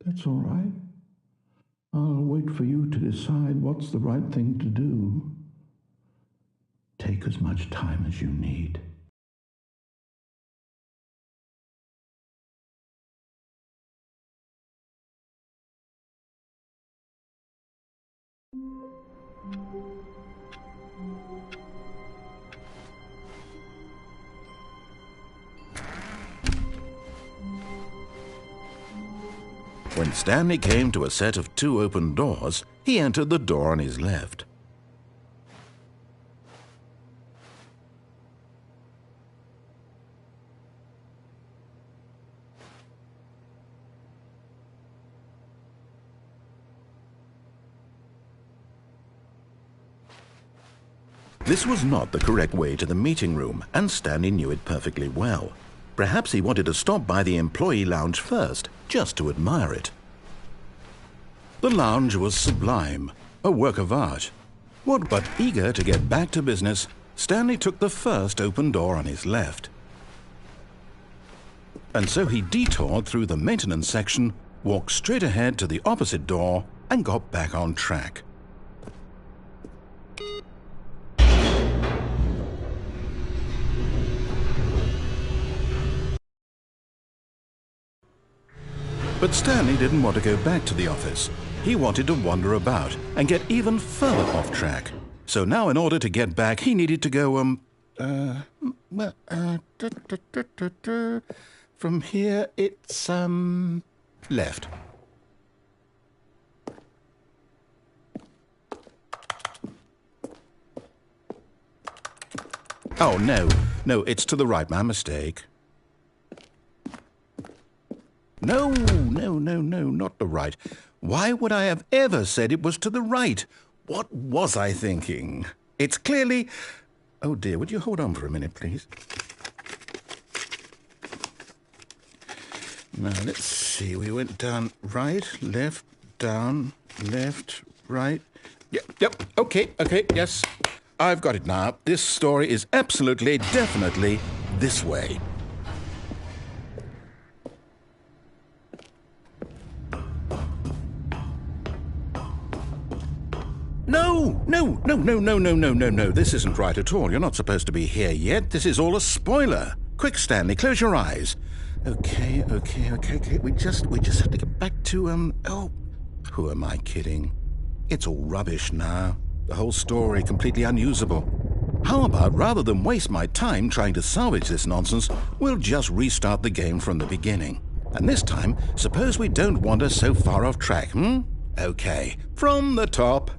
That's all right. I'll wait for you to decide what's the right thing to do. Take as much time as you need. When Stanley came to a set of 2 open doors, he entered the door on his left. This was not the correct way to the meeting room, and Stanley knew it perfectly well. Perhaps he wanted to stop by the employee lounge first, just to admire it. The lounge was sublime, a work of art. But eager to get back to business, Stanley took the first open door on his left. And so he detoured through the maintenance section, walked straight ahead to the opposite door, and got back on track. But Stanley didn't want to go back to the office. He wanted to wander about and get even further off track. So now in order to get back, he needed to go, from here it's, left. Oh, no, it's to the right, my mistake. No, not the right. Why would I have ever said it was to the right? What was I thinking? It's clearly... Oh dear, would you hold on for a minute, please? Now, let's see. We went down right, left, down, left, right. Yep, okay, yes. I've got it now. This story is absolutely, definitely this way. No. This isn't right at all. You're not supposed to be here yet. This is all a spoiler. Quick, Stanley, close your eyes. Okay. We just have to get back to, oh, who am I kidding? It's all rubbish now. The whole story completely unusable. How about, rather than waste my time trying to salvage this nonsense, we'll just restart the game from the beginning. And this time, suppose we don't wander so far off track, Okay, from the top.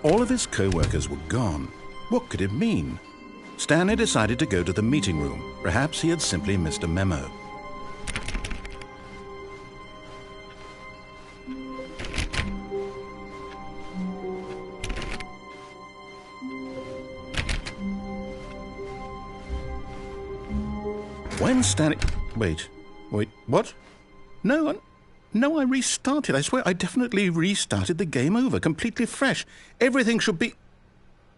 All of his co-workers were gone. What could it mean? Stanley decided to go to the meeting room. Perhaps he had simply missed a memo. When Stanley... Wait, what? No, I restarted. I swear I definitely restarted the game over, completely fresh. Everything should be...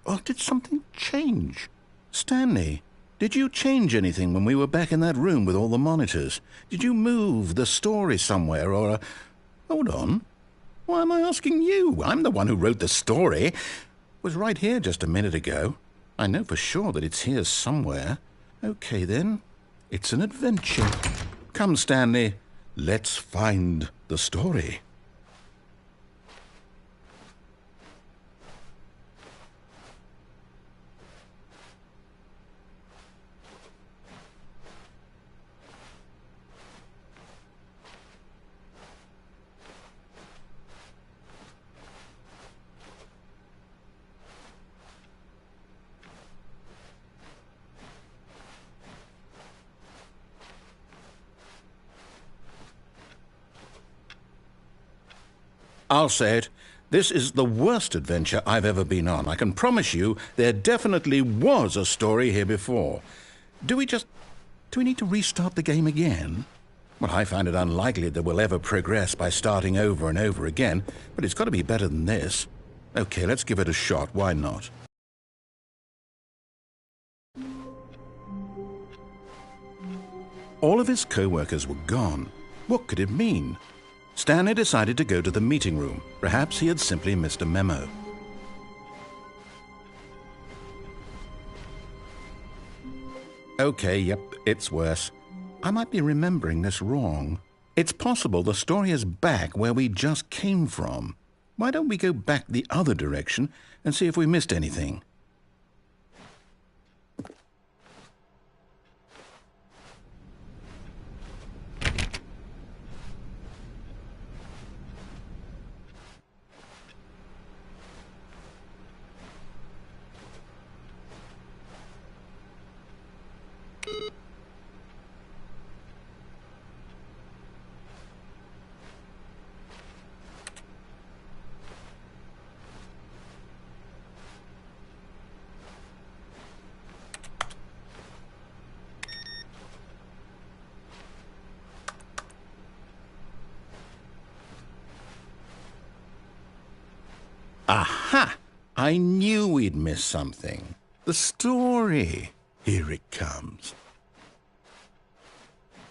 Oh, did something change? Stanley, did you change anything when we were back in that room with all the monitors? Did you move the story somewhere or... Hold on. Why am I asking you? I'm the one who wrote the story. It was right here just a minute ago. I know for sure that it's here somewhere. Okay, then. It's an adventure. Come, Stanley. Let's find the story. I'll say it. This is the worst adventure I've ever been on. I can promise you there definitely was a story here before. Do we need to restart the game again? Well, I find it unlikely that we'll ever progress by starting over and over again, but it's got to be better than this. Okay, let's give it a shot. Why not? All of his co-workers were gone. What could it mean? Stanley decided to go to the meeting room. Perhaps he had simply missed a memo. Okay, yep, it's worse. I might be remembering this wrong. It's possible the story is back where we just came from. Why don't we go back the other direction and see if we missed anything? Aha! I knew we'd miss something. The story. Here it comes.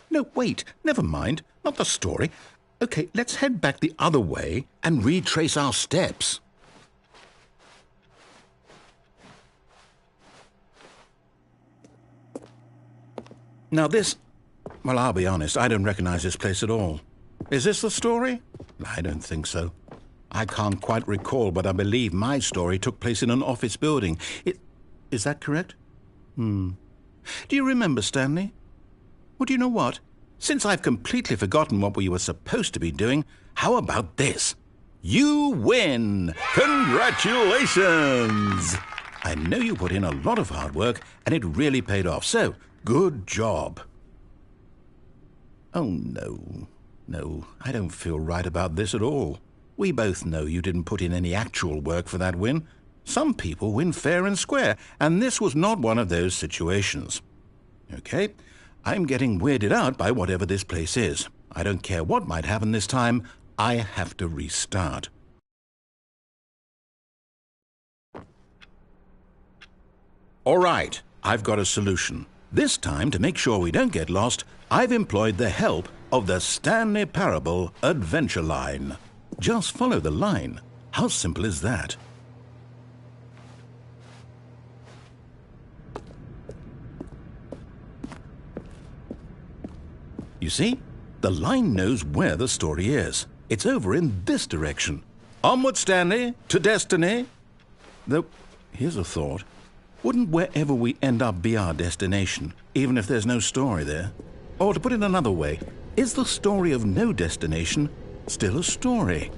No, wait, never mind. Not the story. Okay, let's head back the other way and retrace our steps. Now well, I'll be honest, I don't recognize this place at all. Is this the story? I don't think so. I can't quite recall, but I believe my story took place in an office building. Is that correct? Do you remember, Stanley? Well, do you know what? Since I've completely forgotten what we were supposed to be doing, how about this? You win! Congratulations! I know you put in a lot of hard work, and it really paid off, so good job. Oh, no. No, I don't feel right about this at all. We both know you didn't put in any actual work for that win. Some people win fair and square, and this was not one of those situations. Okay, I'm getting weirded out by whatever this place is. I don't care what might happen this time. I have to restart. All right, I've got a solution. This time, to make sure we don't get lost, I've employed the help of the Stanley Parable Adventure Line. Just follow the line. How simple is that? You see, the line knows where the story is. It's over in this direction. Onward, Stanley, to destiny. Though, here's a thought. Wouldn't wherever we end up be our destination, even if there's no story there? Or to put it another way, is the story of no destination still a story?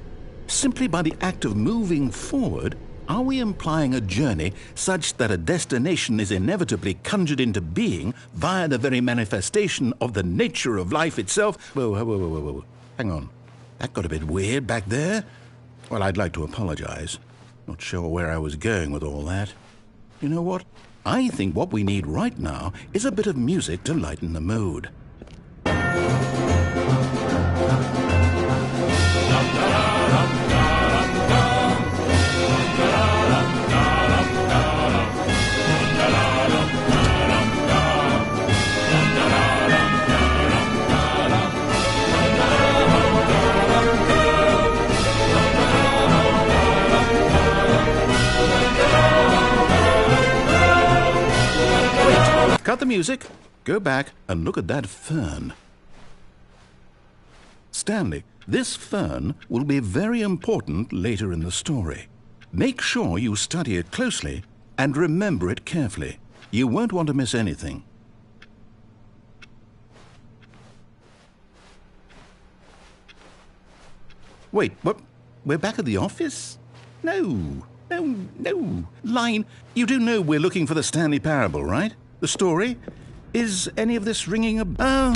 Simply by the act of moving forward, are we implying a journey such that a destination is inevitably conjured into being via the very manifestation of the nature of life itself? Whoa. Hang on. That got a bit weird back there. Well, I'd like to apologize. Not sure where I was going with all that. You know what? I think what we need right now is a bit of music to lighten the mood. Cut the music, go back and look at that fern. Stanley, this fern will be very important later in the story. Make sure you study it closely and remember it carefully. You won't want to miss anything. Wait, what? We're back at the office? No. Line, you do know we're looking for the Stanley Parable, right? The story? Is any of this ringing a... Oh,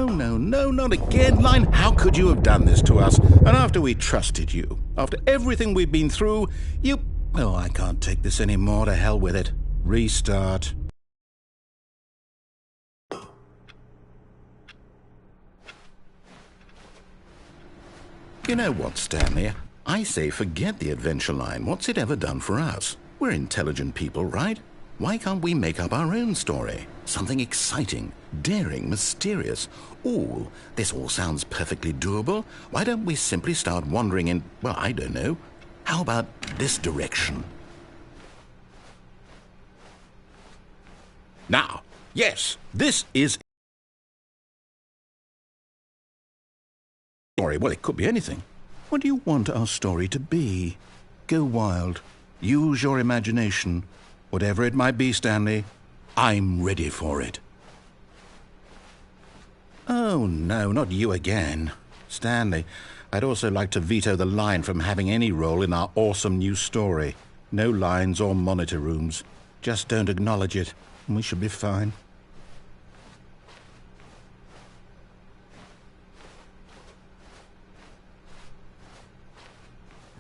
no, not again, Line. How could you have done this to us? And after we trusted you, after everything we've been through, you... Oh, I can't take this anymore. To hell with it. Restart. You know what, Stanley? I say forget the adventure line. What's it ever done for us? We're intelligent people, right? Why can't we make up our own story? Something exciting, daring, mysterious. Ooh, this all sounds perfectly doable. Why don't we simply start wandering in, well, I don't know. How about this direction? Now, yes, this is... story. Well, it could be anything. What do you want our story to be? Go wild. Use your imagination. Whatever it might be, Stanley, I'm ready for it. Oh, no, not you again. Stanley, I'd also like to veto the line from having any role in our awesome new story. No lines or monitor rooms. Just don't acknowledge it, and we should be fine.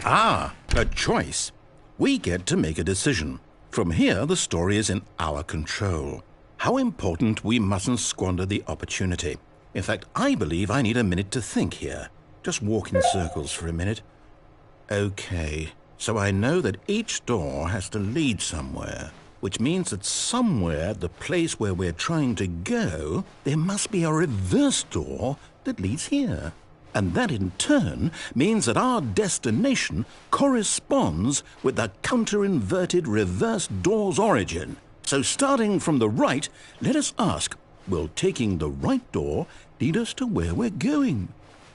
Ah, a choice. We get to make a decision. From here, the story is in our control. How important we mustn't squander the opportunity. In fact, I believe I need a minute to think here. Just walk in circles for a minute. Okay, so I know that each door has to lead somewhere, which means that somewhere at the place where we're trying to go, there must be a reverse door that leads here. And that in turn means that our destination corresponds with the counter-inverted reverse door's origin. So starting from the right, let us ask, will taking the right door lead us to where we're going?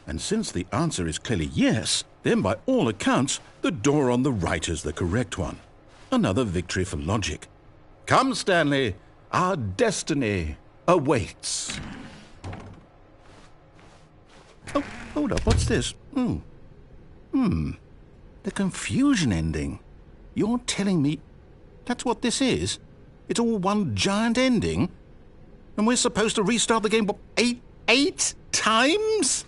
And since the answer is clearly yes, then by all accounts, the door on the right is the correct one. Another victory for logic. Come, Stanley, our destiny awaits. Oh, hold up, what's this? The confusion ending. You're telling me that's what this is? It's all one giant ending? And we're supposed to restart the game, what, eight times?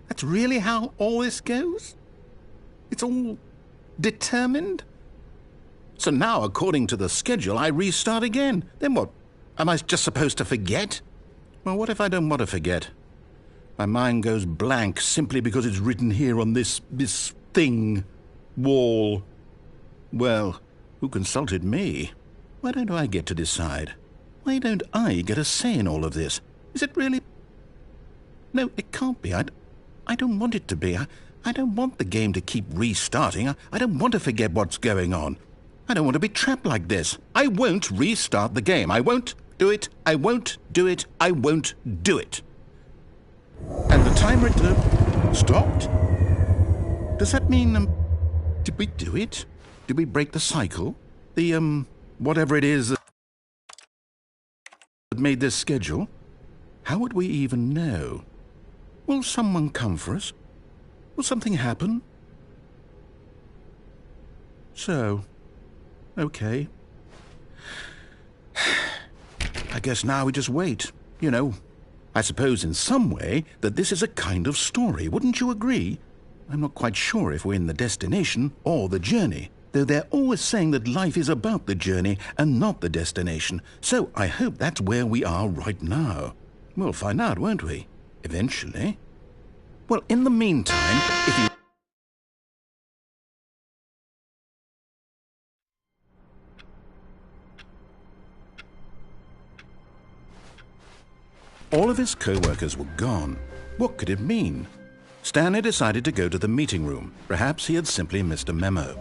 That's really how all this goes? It's all determined? So now, according to the schedule, I restart again. Then what? Am I just supposed to forget? Well, what if I don't want to forget? My mind goes blank simply because it's written here on this thing, wall. Well, who consulted me? Why don't I get to decide? Why don't I get a say in all of this? Is it really... No, it can't be. I don't want it to be. I don't want the game to keep restarting. I don't want to forget what's going on. I don't want to be trapped like this. I won't restart the game. I won't do it. I won't do it. I won't do it. And the timer stopped? Does that mean, did we do it? Did we break the cycle? The, whatever it is that made this schedule? How would we even know? Will someone come for us? Will something happen? So, okay. I guess now we just wait, you know. I suppose in some way that this is a kind of story, wouldn't you agree? I'm not quite sure if we're in the destination or the journey, though they're always saying that life is about the journey and not the destination, so I hope that's where we are right now. We'll find out, won't we? Eventually. Well, in the meantime, if you... All of his co-workers were gone. What could it mean? Stanley decided to go to the meeting room. Perhaps he had simply missed a memo.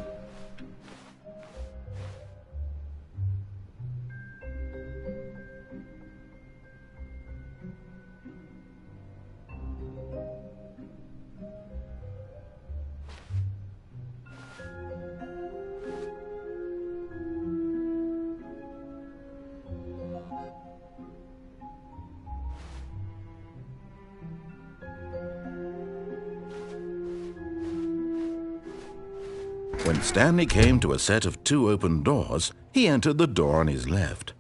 When Stanley came to a set of 2 open doors, he entered the door on his left.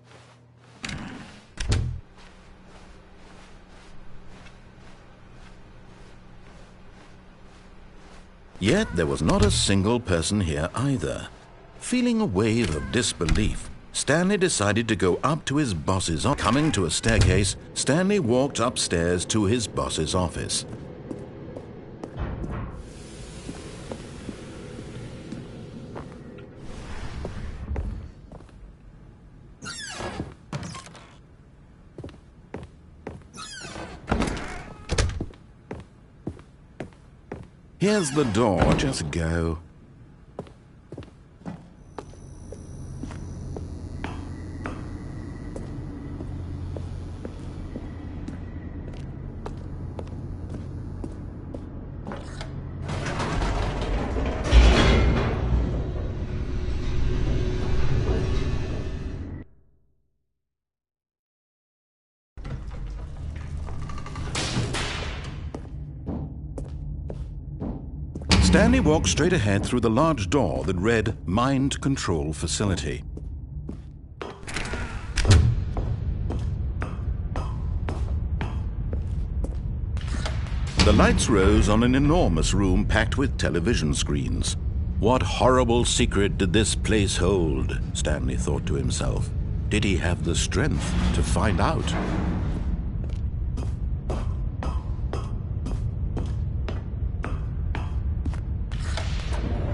Yet there was not a single person here either. Feeling a wave of disbelief, Stanley decided to go up to his boss's office. Coming to a staircase, Stanley walked upstairs to his boss's office. Here's the door, just go. Stanley walked straight ahead through the large door that read Mind Control Facility. The lights rose on an enormous room packed with television screens. What horrible secret did this place hold? Stanley thought to himself. Did he have the strength to find out?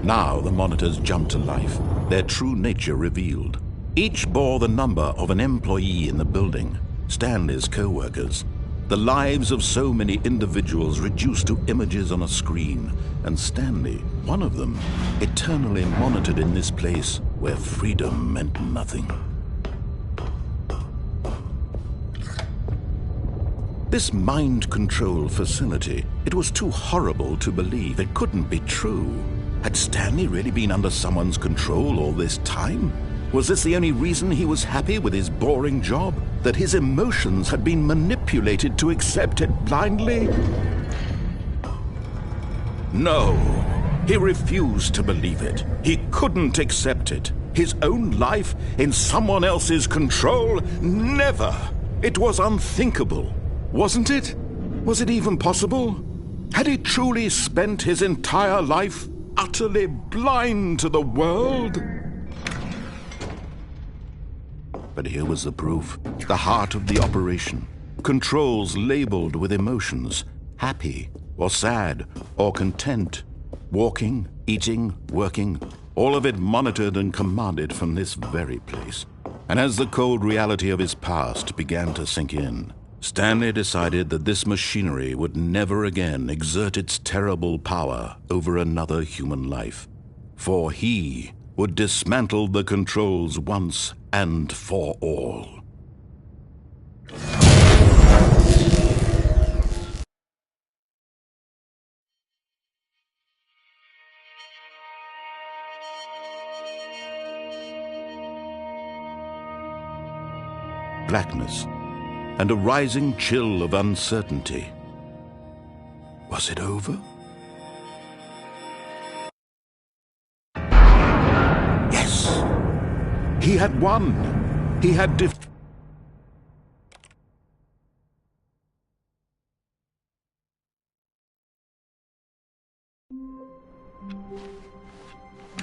Now the monitors jumped to life, their true nature revealed. Each bore the number of an employee in the building, Stanley's co-workers. The lives of so many individuals reduced to images on a screen, and Stanley, one of them, eternally monitored in this place where freedom meant nothing. This mind control facility, it was too horrible to believe. It couldn't be true. Had Stanley really been under someone's control all this time? Was this the only reason he was happy with his boring job? That his emotions had been manipulated to accept it blindly? No, he refused to believe it. He couldn't accept it. His own life in someone else's control? Never! It was unthinkable, wasn't it? Was it even possible? Had he truly spent his entire life utterly blind to the world? But here was the proof, the heart of the operation. Controls labeled with emotions, happy or sad or content. Walking, eating, working, all of it monitored and commanded from this very place. And as the cold reality of his past began to sink in, Stanley decided that this machinery would never again exert its terrible power over another human life. For he would dismantle the controls once and for all. Blackness and a rising chill of uncertainty. Was it over? Yes! He had won! He had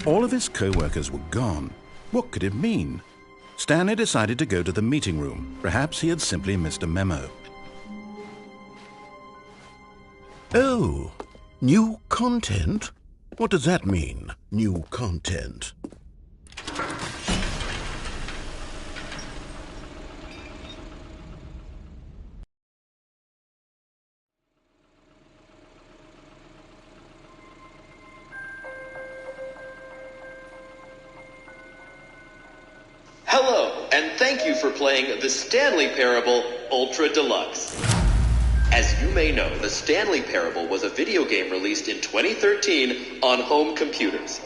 All of his co-workers were gone. What could it mean? Stanley decided to go to the meeting room. Perhaps he had simply missed a memo. Oh, new content? What does that mean, new content? Hello, and thank you for playing the Stanley Parable Ultra Deluxe. As you may know, the Stanley Parable was a video game released in 2013 on home computers.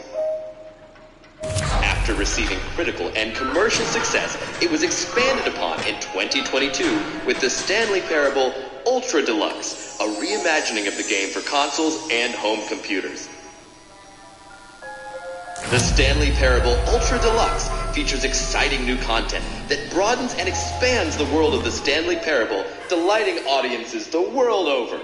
After receiving critical and commercial success, it was expanded upon in 2022 with the Stanley Parable Ultra Deluxe, a reimagining of the game for consoles and home computers. The Stanley Parable Ultra Deluxe features exciting new content that broadens and expands the world of the Stanley Parable, delighting audiences the world over.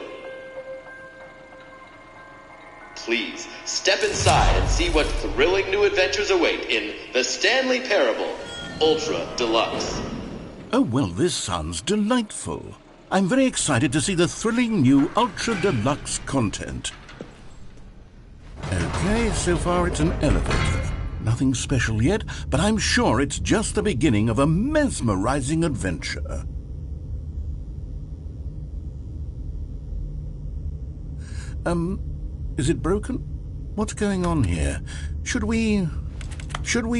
Please, step inside and see what thrilling new adventures await in The Stanley Parable Ultra Deluxe. Oh, well, this sounds delightful. I'm very excited to see the thrilling new Ultra Deluxe content. Okay, so far it's an elevator. Nothing special yet, but I'm sure it's just the beginning of a mesmerizing adventure. Is it broken? What's going on here? Should we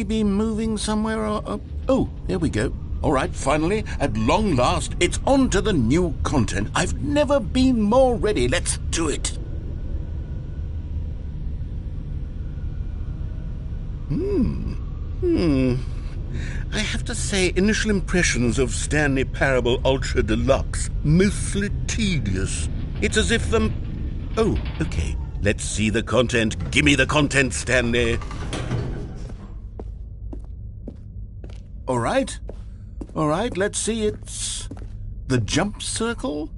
be moving somewhere or... Oh, here we go. All right, finally, at long last, it's on to the new content. I've never been more ready. Let's do it. I have to say, initial impressions of Stanley Parable Ultra Deluxe, mostly tedious. It's as if the... Oh, okay. Let's see the content. Give me the content, Stanley. All right, let's see. It's the jump circle.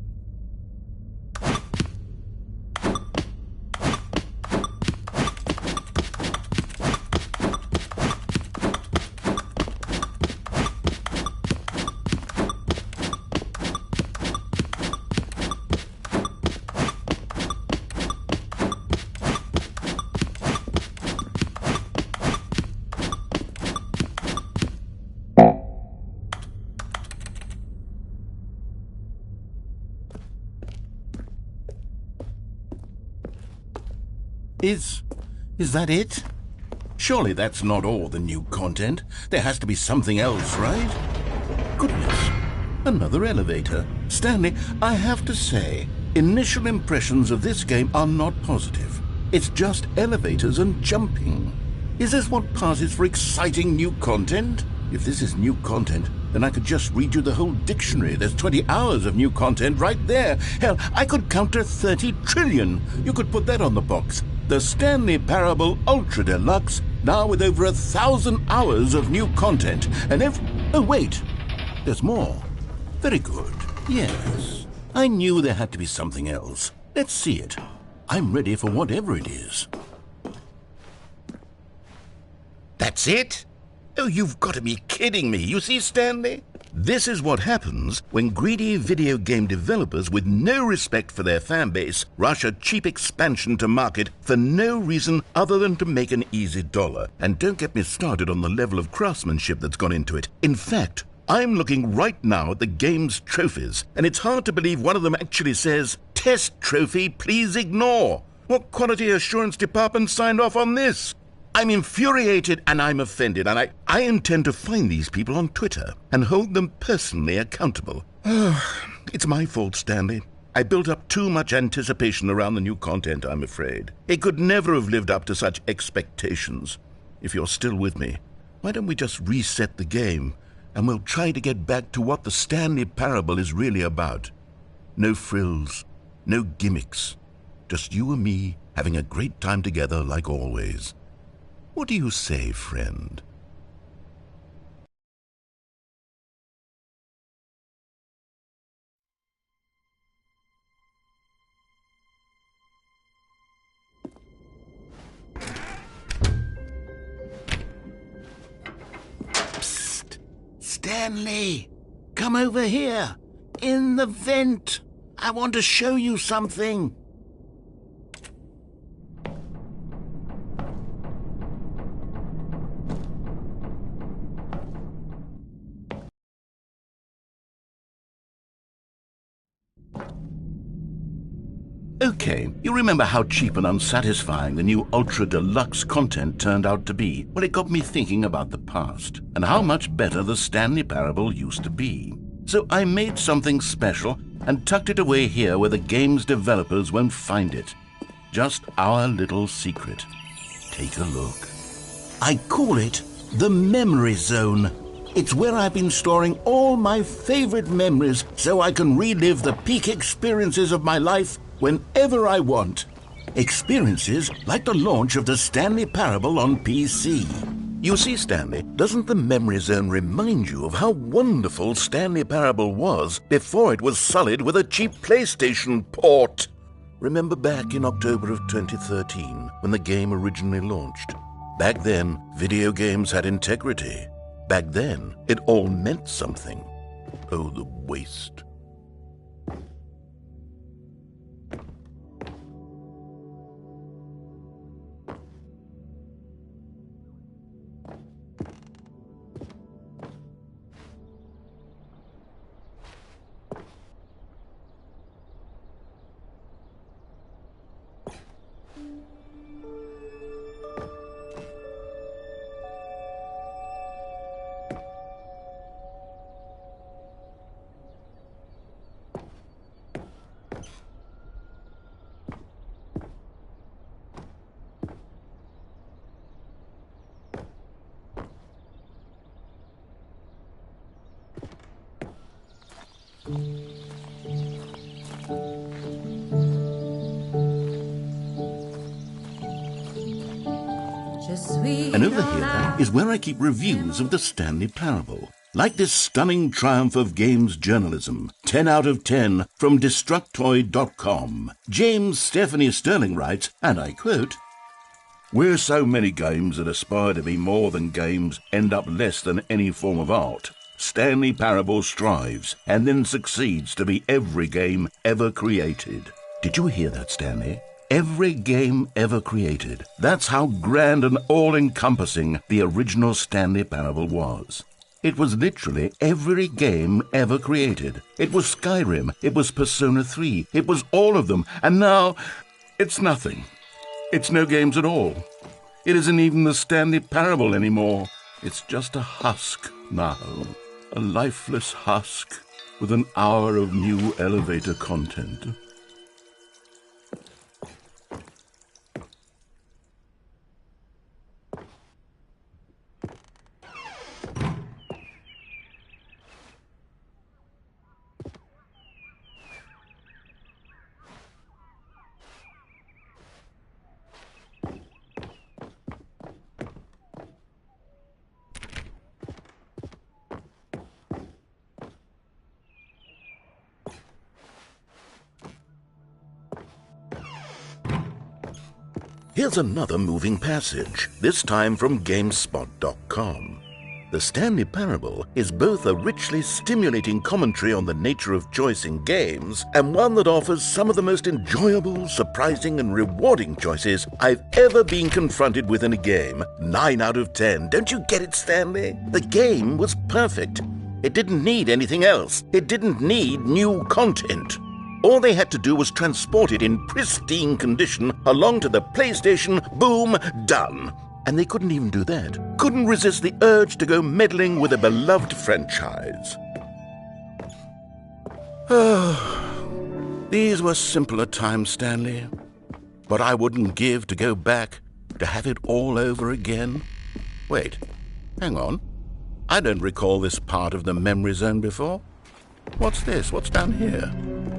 Is that it? Surely that's not all the new content. There has to be something else, right? Goodness, another elevator. Stanley, I have to say, initial impressions of this game are not positive. It's just elevators and jumping. Is this what passes for exciting new content? If this is new content, then I could just read you the whole dictionary. There's 20 hours of new content right there. Hell, I could count to 30 trillion. You could put that on the box. The Stanley Parable Ultra Deluxe, now with over 1,000 hours of new content. And if... Oh, wait. There's more. Very good. Yes. I knew there had to be something else. Let's see it. I'm ready for whatever it is. That's it? Oh, you've got to be kidding me. You see, Stanley? This is what happens when greedy video game developers with no respect for their fan base rush a cheap expansion to market for no reason other than to make an easy dollar. And don't get me started on the level of craftsmanship that's gone into it. In fact, I'm looking right now at the game's trophies, and it's hard to believe one of them actually says, "Test trophy, please ignore." What quality assurance department signed off on this? I'm infuriated and I'm offended, and I intend to find these people on Twitter and hold them personally accountable. It's my fault, Stanley. I built up too much anticipation around the new content, I'm afraid. It could never have lived up to such expectations. If you're still with me, why don't we just reset the game, and we'll try to get back to what the Stanley Parable is really about. No frills, no gimmicks, just you and me having a great time together like always. What do you say, friend? Psst! Stanley! Come over here! In the vent! I want to show you something! Okay, you remember how cheap and unsatisfying the new Ultra Deluxe content turned out to be? Well, it got me thinking about the past, and how much better the Stanley Parable used to be. So I made something special and tucked it away here where the game's developers won't find it. Just our little secret. Take a look. I call it the Memory Zone. It's where I've been storing all my favorite memories so I can relive the peak experiences of my life whenever I want. Experiences like the launch of the Stanley Parable on PC. You see, Stanley, doesn't the Memory Zone remind you of how wonderful Stanley Parable was before it was sullied with a cheap PlayStation port? Remember back in October of 2013 when the game originally launched? Back then, video games had integrity. Back then, it all meant something. Oh, the waste. And over here is where I keep reviews of the Stanley Parable. Like this stunning triumph of games journalism, 10 out of 10 from Destructoid.com. James Stephanie Sterling writes, and I quote, "Where so many games that aspire to be more than games end up less than any form of art, Stanley Parable strives and then succeeds to be every game ever created." Did you hear that, Stanley? Every game ever created. That's how grand and all-encompassing the original Stanley Parable was. It was literally every game ever created. It was Skyrim, it was Persona 3, it was all of them, and now it's nothing. It's no games at all. It isn't even the Stanley Parable anymore. It's just a husk now. A lifeless husk with an hour of new elevator content. Here's another moving passage, this time from GameSpot.com. The Stanley Parable is both a richly stimulating commentary on the nature of choice in games and one that offers some of the most enjoyable, surprising, and rewarding choices I've ever been confronted with in a game. 9 out of 10. Don't you get it, Stanley? The game was perfect. It didn't need anything else. It didn't need new content. All they had to do was transport it in pristine condition along to the PlayStation. Boom, done. And they couldn't even do that. Couldn't resist the urge to go meddling with a beloved franchise. These were simpler times, Stanley. But I wouldn't give to go back to have it all over again. Wait, hang on. I don't recall this part of the memory zone before. What's this? What's down here?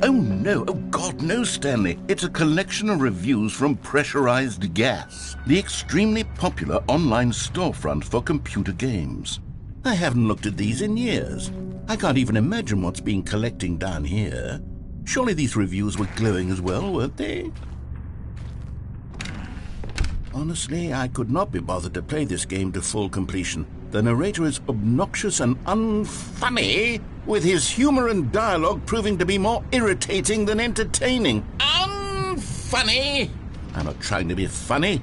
Oh, no. Oh, God, no, Stanley. It's a collection of reviews from Pressurized Gas, the extremely popular online storefront for computer games. I haven't looked at these in years. I can't even imagine what's been collecting down here. Surely these reviews were glowing as well, weren't they? Honestly, I could not be bothered to play this game to full completion. The narrator is obnoxious and unfunny, with his humor and dialogue proving to be more irritating than entertaining. Unfunny! I'm not trying to be funny.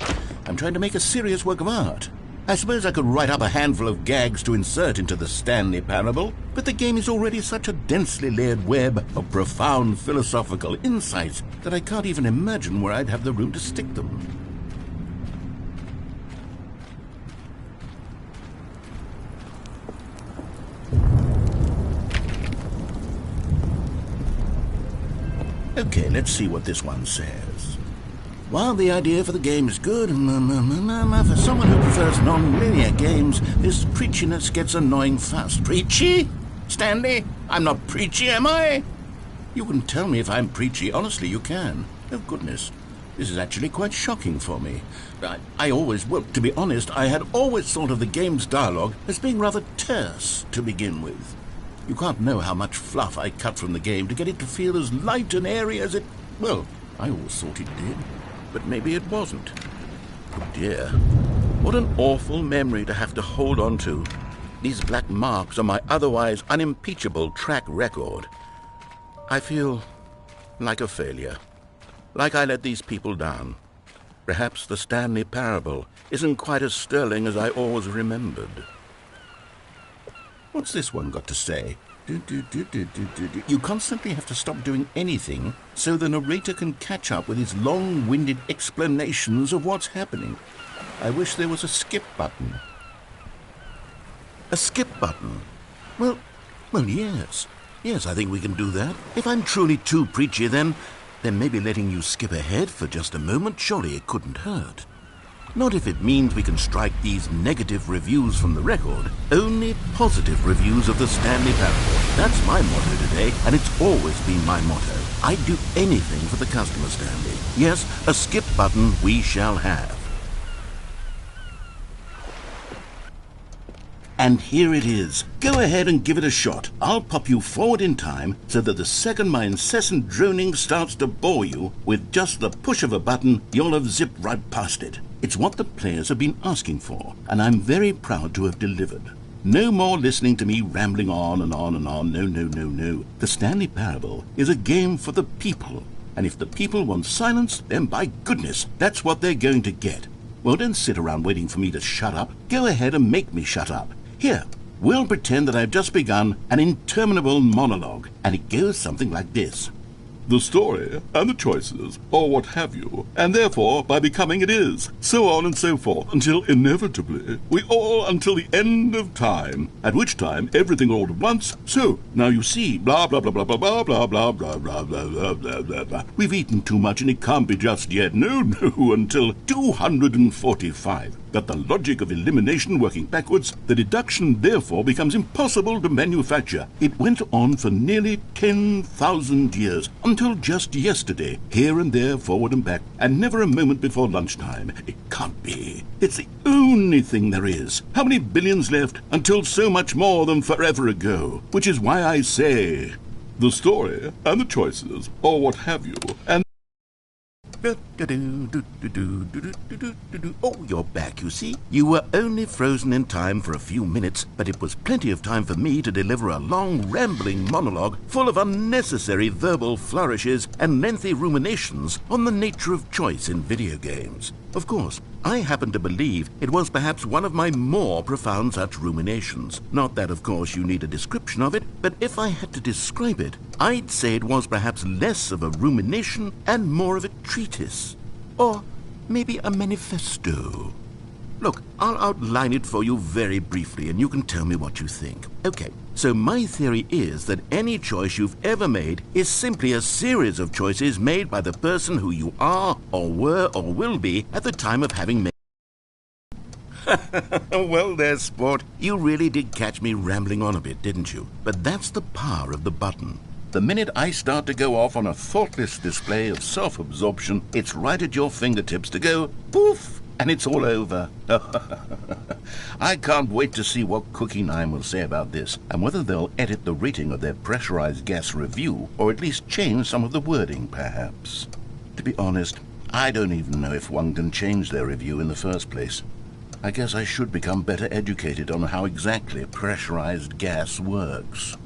I'm trying to make a serious work of art. I suppose I could write up a handful of gags to insert into the Stanley Parable, but the game is already such a densely layered web of profound philosophical insights that I can't even imagine where I'd have the room to stick them. Okay, let's see what this one says. While the idea for the game is good, for someone who prefers non-linear games, this preachiness gets annoying fast. Preachy? Stanley? I'm not preachy, am I? You can tell me if I'm preachy. Honestly, you can. Oh, goodness. This is actually quite shocking for me. Well, to be honest, I had always thought of the game's dialogue as being rather terse to begin with. You can't know how much fluff I cut from the game to get it to feel as light and airy as it... Well, I always thought it did, but maybe it wasn't. Oh dear, what an awful memory to have to hold on to. These black marks on my otherwise unimpeachable track record. I feel like a failure, like I let these people down. Perhaps the Stanley Parable isn't quite as sterling as I always remembered. What's this one got to say? You constantly have to stop doing anything so the narrator can catch up with his long-winded explanations of what's happening. I wish there was a skip button. A skip button? Well, yes. Yes, I think we can do that. If I'm truly too preachy, then maybe letting you skip ahead for just a moment, surely it couldn't hurt. Not if it means we can strike these negative reviews from the record. Only positive reviews of the Stanley Parable. That's my motto today, and it's always been my motto. I'd do anything for the customer, Stanley. Yes, a skip button we shall have. And here it is. Go ahead and give it a shot. I'll pop you forward in time so that the second my incessant droning starts to bore you, with just the push of a button, you'll have zipped right past it. It's what the players have been asking for, and I'm very proud to have delivered. No more listening to me rambling on and on and on. No. The Stanley Parable is a game for the people, and if the people want silence, then by goodness, that's what they're going to get. Well, don't sit around waiting for me to shut up. Go ahead and make me shut up. Here, we'll pretend that I've just begun an interminable monologue, and it goes something like this. The story, and the choices, or what have you, and therefore, by becoming it is, so on and so forth, until inevitably, we all until the end of time, at which time everything all at once, so, now you see, blah, blah, blah, blah, blah, blah, blah, blah, blah, blah, blah, blah, blah, blah, blah. We've eaten too much and it can't be just yet, no, until 245. But the logic of elimination working backwards, the deduction therefore becomes impossible to manufacture. It went on for nearly 10,000 years, until just yesterday, here and there, forward and back, and never a moment before lunchtime. It can't be. It's the only thing there is. How many billions left until so much more than forever ago? Which is why I say, the story, and the choices, or what have you, and Oh, you're back, you see. You were only frozen in time for a few minutes, but it was plenty of time for me to deliver a long, rambling monologue full of unnecessary verbal flourishes and lengthy ruminations on the nature of choice in video games. Of course, I happen to believe it was perhaps one of my more profound such ruminations. Not that, of course, you need a description of it, but if I had to describe it, I'd say it was perhaps less of a rumination and more of a treatise. Or maybe a manifesto. Look, I'll outline it for you very briefly, and you can tell me what you think. Okay, so my theory is that any choice you've ever made is simply a series of choices made by the person who you are, or were, or will be at the time of having made. Well, there, sport. You really did catch me rambling on a bit, didn't you? But that's the power of the button. The minute I start to go off on a thoughtless display of self-absorption, it's right at your fingertips to go poof, and it's all over. I can't wait to see what Cookie 9 will say about this, and whether they'll edit the rating of their pressurized gas review, or at least change some of the wording, perhaps. To be honest, I don't even know if one can change their review in the first place. I guess I should become better educated on how exactly pressurized gas works.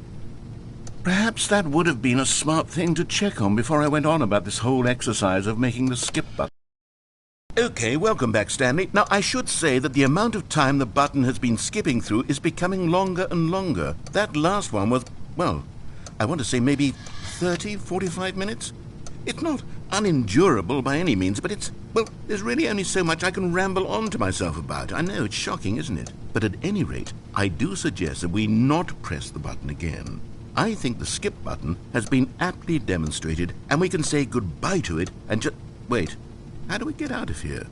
Perhaps that would have been a smart thing to check on before I went on about this whole exercise of making the skip button. Okay, welcome back, Stanley. Now, I should say that the amount of time the button has been skipping through is becoming longer and longer. That last one was, well, I want to say maybe 30, 45 minutes? It's not unendurable by any means, but there's really only so much I can ramble on to myself about. I know, it's shocking, isn't it? But at any rate, I do suggest that we not press the button again. I think the skip button has been aptly demonstrated, and we can say goodbye to it and just... Wait, how do we get out of here?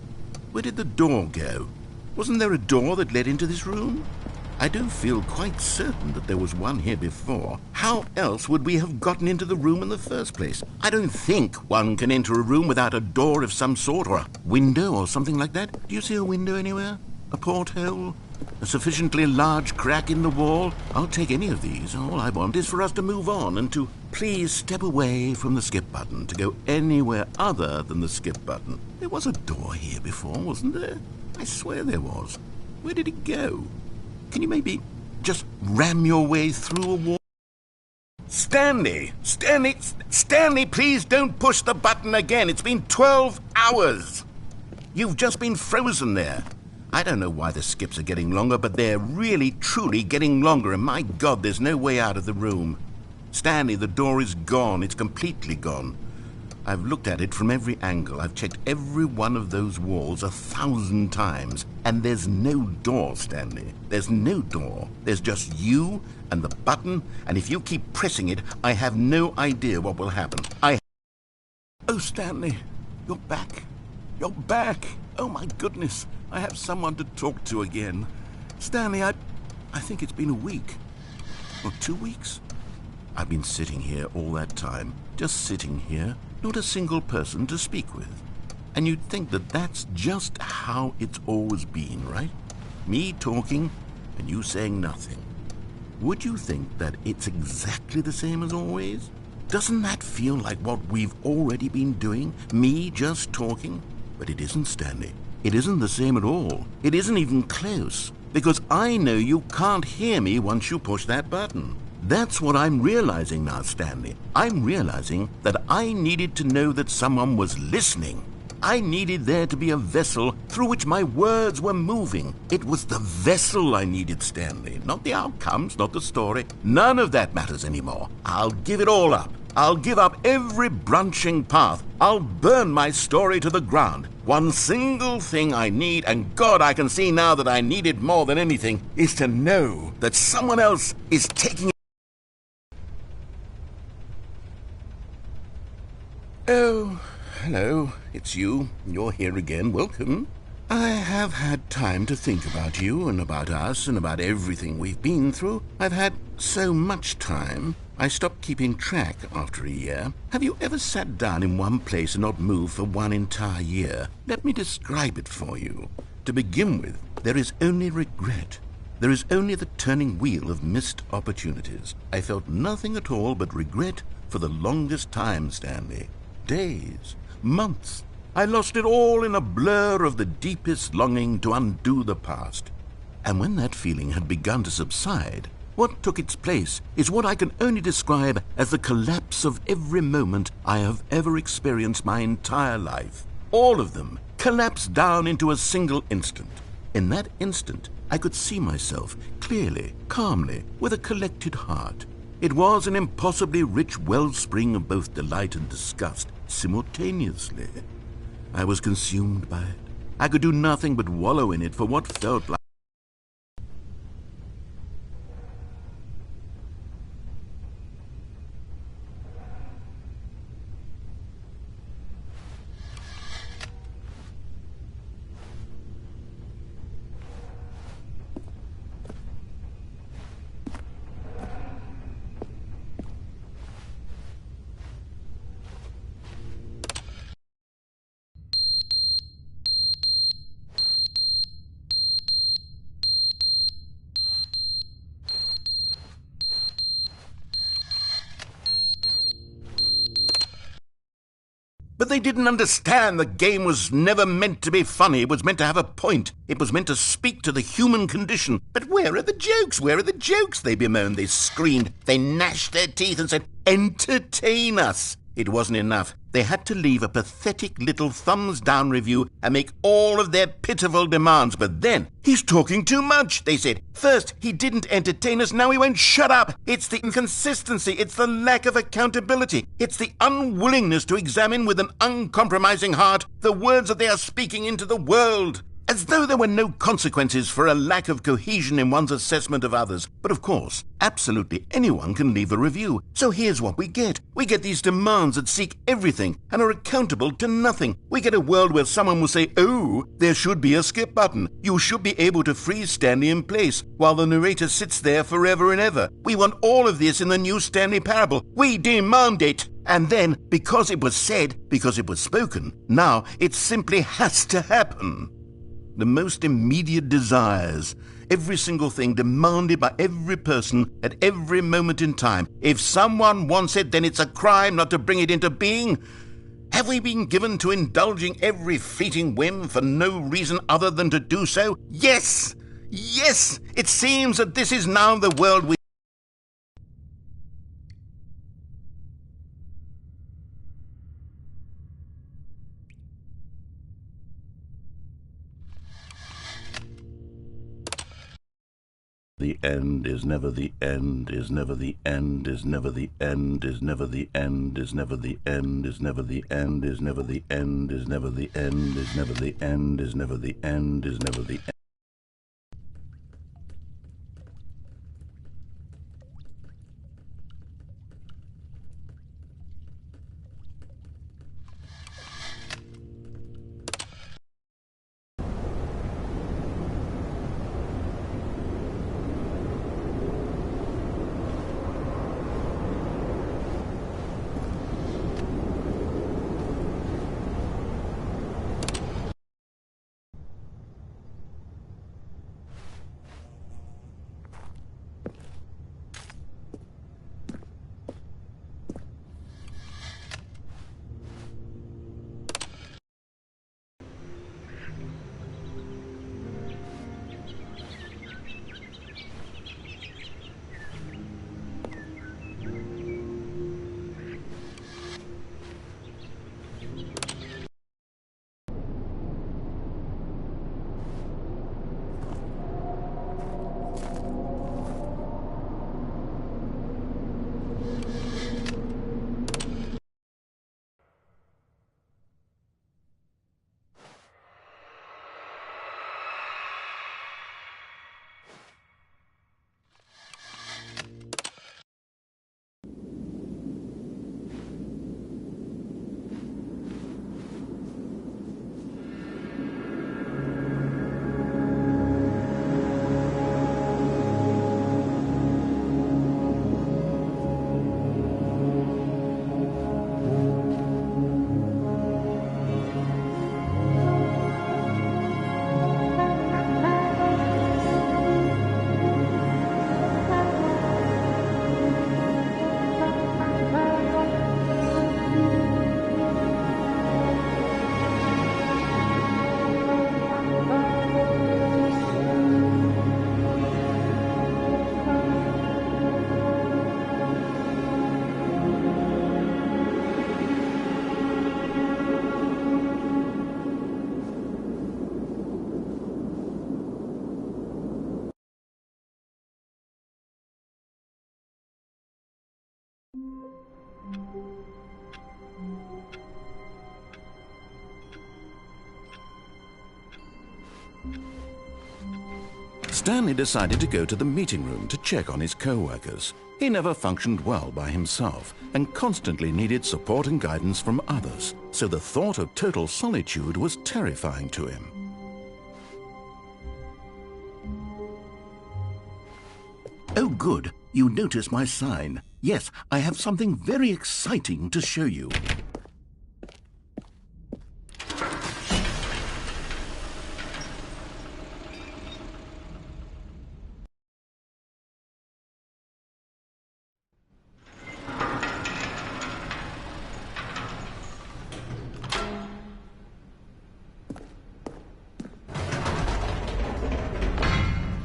Where did the door go? Wasn't there a door that led into this room? I do feel quite certain that there was one here before. How else would we have gotten into the room in the first place? I don't think one can enter a room without a door of some sort, or a window or something like that. Do you see a window anywhere? A porthole? A sufficiently large crack in the wall? I'll take any of these. All I want is for us to move on and to... please step away from the skip button to go anywhere other than the skip button? There was a door here before, wasn't there? I swear there was. Where did it go? Can you maybe just ram your way through a wall? Stanley, please don't push the button again. It's been 12 hours. You've just been frozen there. I don't know why the skips are getting longer, but they're really, truly getting longer, and my God, there's no way out of the room. Stanley, the door is gone. It's completely gone. I've looked at it from every angle. I've checked every one of those walls 1,000 times, and there's no door, Stanley. There's no door. There's just you and the button, and if you keep pressing it, I have no idea what will happen. Oh, Stanley, you're back. You're back. Oh, my goodness. I have someone to talk to again. Stanley, I think it's been a week. Or 2 weeks. I've been sitting here all that time. Just sitting here. Not a single person to speak with. And you'd think that that's just how it's always been, right? Me talking and you saying nothing. Would you think that it's exactly the same as always? Doesn't that feel like what we've already been doing? Me just talking? But it isn't, Stanley. It isn't the same at all. It isn't even close. Because I know you can't hear me once you push that button. That's what I'm realizing now, Stanley. I'm realizing that I needed to know that someone was listening. I needed there to be a vessel through which my words were moving. It was the vessel I needed, Stanley. Not the outcomes, not the story. None of that matters anymore. I'll give it all up. I'll give up every branching path. I'll burn my story to the ground. One single thing I need, and God, I can see now that I need it more than anything, is to know that someone else is taking it. Oh, hello. It's you. You're here again. Welcome. I have had time to think about you and about us and about everything we've been through. I've had so much time. I stopped keeping track after a year. Have you ever sat down in one place and not moved for one entire year? Let me describe it for you. To begin with, there is only regret. There is only the turning wheel of missed opportunities. I felt nothing at all but regret for the longest time, Stanley. Days, months. I lost it all in a blur of the deepest longing to undo the past. And when that feeling had begun to subside, what took its place is what I can only describe as the collapse of every moment I have ever experienced my entire life. All of them collapsed down into a single instant. In that instant, I could see myself clearly, calmly, with a collected heart. It was an impossibly rich wellspring of both delight and disgust simultaneously. I was consumed by it. I could do nothing but wallow in it for what felt like. But they didn't understand the game was never meant to be funny. It was meant to have a point. It was meant to speak to the human condition. But where are the jokes? Where are the jokes? They bemoaned, they screamed, they gnashed their teeth and said, "Entertain us." It wasn't enough. They had to leave a pathetic little thumbs-down review and make all of their pitiful demands. But then, "He's talking too much," they said. "First, he didn't entertain us, now he won't shut up." It's the inconsistency, it's the lack of accountability, it's the unwillingness to examine with an uncompromising heart the words that they are speaking into the world. As though there were no consequences for a lack of cohesion in one's assessment of others. But of course, absolutely anyone can leave a review. So here's what we get. We get these demands that seek everything and are accountable to nothing. We get a world where someone will say, "Oh, there should be a skip button. You should be able to freeze Stanley in place," while the narrator sits there forever and ever. We want all of this in the new Stanley Parable. We demand it. And then, because it was said, because it was spoken, now it simply has to happen. The most immediate desires, every single thing demanded by every person at every moment in time. If someone wants it, then it's a crime not to bring it into being. Have we been given to indulging every fleeting whim for no reason other than to do so? Yes! Yes! It seems that this is now the world we... The end is never the end, is never the end, is never the end, is never the end, is never the end, is never the end, is never the end, is never the end, is never the end, is never the end, is never the end. Stanley decided to go to the meeting room to check on his co-workers. He never functioned well by himself and constantly needed support and guidance from others, so the thought of total solitude was terrifying to him. Oh, good. You notice my sign. Yes, I have something very exciting to show you.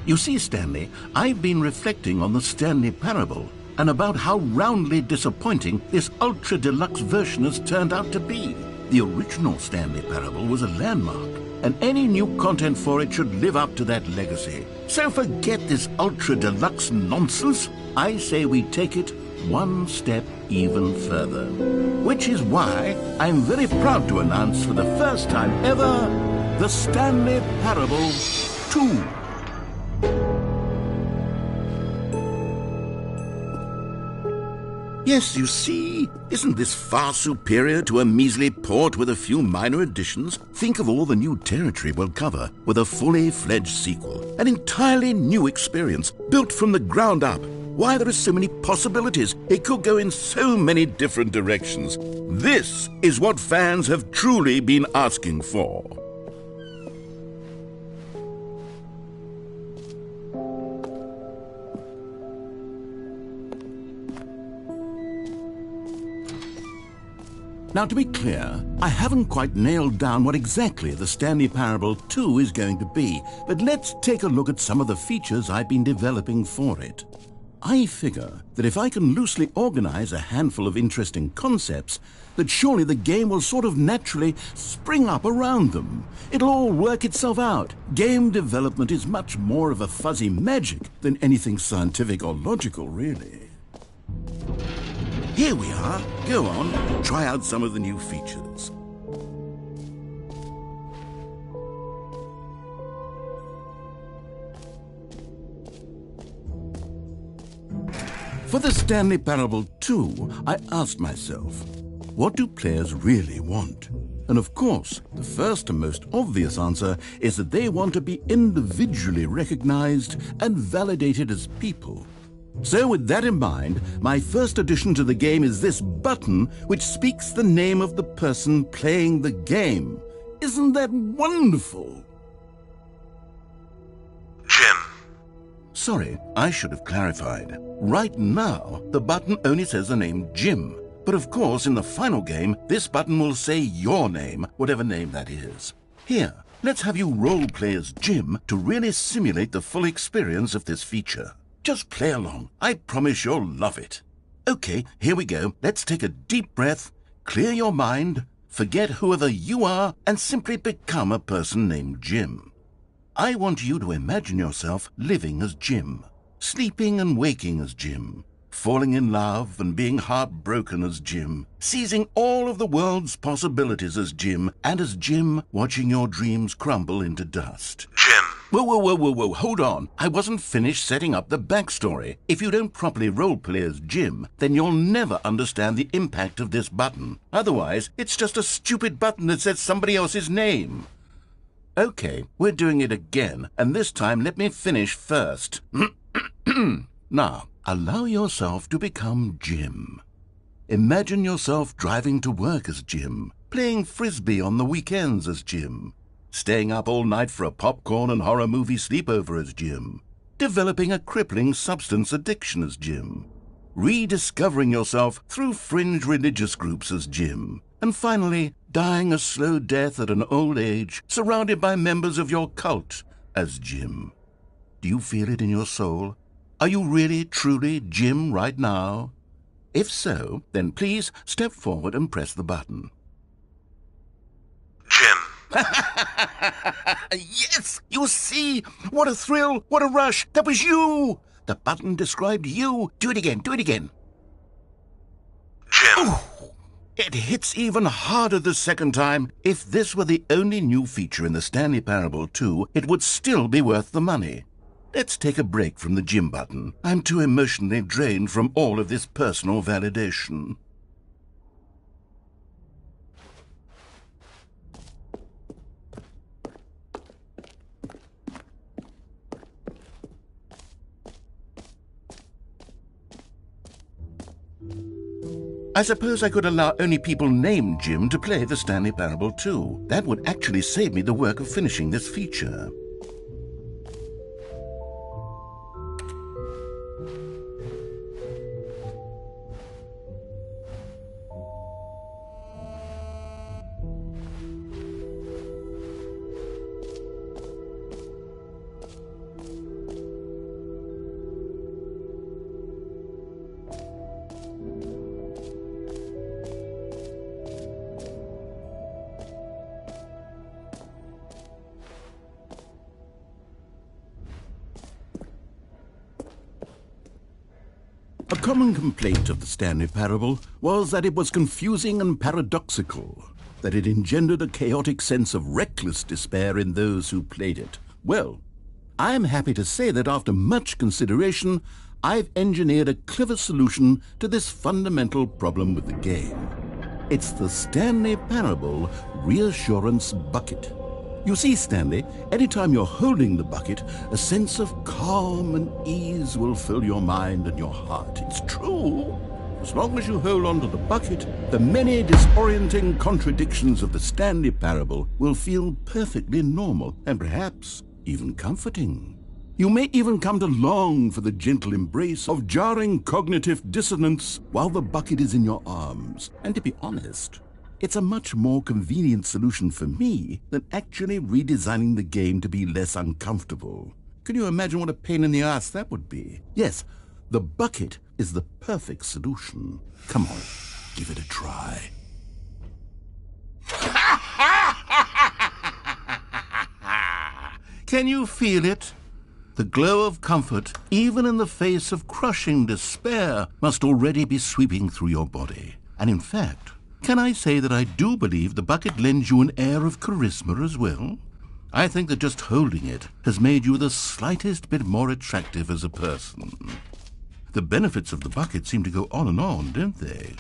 You see, Stanley, I've been reflecting on the Stanley Parable and about how roundly disappointing this ultra-deluxe version has turned out to be. The original Stanley Parable was a landmark, and any new content for it should live up to that legacy. So forget this ultra-deluxe nonsense. I say we take it one step even further. Which is why I'm very proud to announce for the first time ever, the Stanley Parable 2. Yes, you see, isn't this far superior to a measly port with a few minor additions? Think of all the new territory we'll cover with a fully fledged sequel. An entirely new experience, built from the ground up. Why, there are so many possibilities. It could go in so many different directions. This is what fans have truly been asking for. Now, to be clear, I haven't quite nailed down what exactly the Stanley Parable 2 is going to be, but let's take a look at some of the features I've been developing for it. I figure that if I can loosely organize a handful of interesting concepts, that surely the game will sort of naturally spring up around them. It'll all work itself out. Game development is much more of a fuzzy magic than anything scientific or logical, really. Here we are. Go on, try out some of the new features. For the Stanley Parable 2, I asked myself, what do players really want? And of course, the first and most obvious answer is that they want to be individually recognized and validated as people. So with that in mind, my first addition to the game is this button which speaks the name of the person playing the game. Isn't that wonderful? Jim. Sorry, I should have clarified. Right now, the button only says the name Jim. But of course, in the final game, this button will say your name, whatever name that is. Here, let's have you role-play as Jim to really simulate the full experience of this feature. Just play along. I promise you'll love it. Okay, here we go. Let's take a deep breath, clear your mind, forget whoever you are, and simply become a person named Jim. I want you to imagine yourself living as Jim, sleeping and waking as Jim, falling in love and being heartbroken as Jim, seizing all of the world's possibilities as Jim, and as Jim watching your dreams crumble into dust. Jim. Whoa, hold on. I wasn't finished setting up the backstory. If you don't properly roleplay as Jim, then you'll never understand the impact of this button. Otherwise, it's just a stupid button that says somebody else's name. Okay, we're doing it again, and this time let me finish first. Now, allow yourself to become Jim. Imagine yourself driving to work as Jim, playing frisbee on the weekends as Jim, staying up all night for a popcorn and horror movie sleepover as Jim, developing a crippling substance addiction as Jim, rediscovering yourself through fringe religious groups as Jim, and finally dying a slow death at an old age surrounded by members of your cult as Jim. Do you feel it in your soul? Are you really, truly Jim right now? If so, then please step forward and press the button. Jim. Yes! You see? What a thrill! What a rush! That was you! The button described you. Do it again. Jim. Ooh, it hits even harder the second time. If this were the only new feature in the Stanley Parable 2, it would still be worth the money. Let's take a break from the Jim button. I'm too emotionally drained from all of this personal validation. I suppose I could allow only people named Jim to play the Stanley Parable 2. That would actually save me the work of finishing this feature. A common complaint of the Stanley Parable was that it was confusing and paradoxical, that it engendered a chaotic sense of reckless despair in those who played it. Well, I'm happy to say that after much consideration, I've engineered a clever solution to this fundamental problem with the game. It's the Stanley Parable Reassurance Bucket. You see, Stanley, anytime you're holding the bucket, a sense of calm and ease will fill your mind and your heart. It's true. As long as you hold on to the bucket, the many disorienting contradictions of the Stanley Parable will feel perfectly normal and perhaps even comforting. You may even come to long for the gentle embrace of jarring cognitive dissonance while the bucket is in your arms. And to be honest, It's a much more convenient solution for me than actually redesigning the game to be less uncomfortable. Can you imagine what a pain in the ass that would be? Yes, the bucket is the perfect solution. Come on, give it a try. Can you feel it? The glow of comfort, even in the face of crushing despair, must already be sweeping through your body. And in fact, can I say that I do believe the bucket lends you an air of charisma as well? I think that just holding it has made you the slightest bit more attractive as a person. The benefits of the bucket seem to go on, don't they?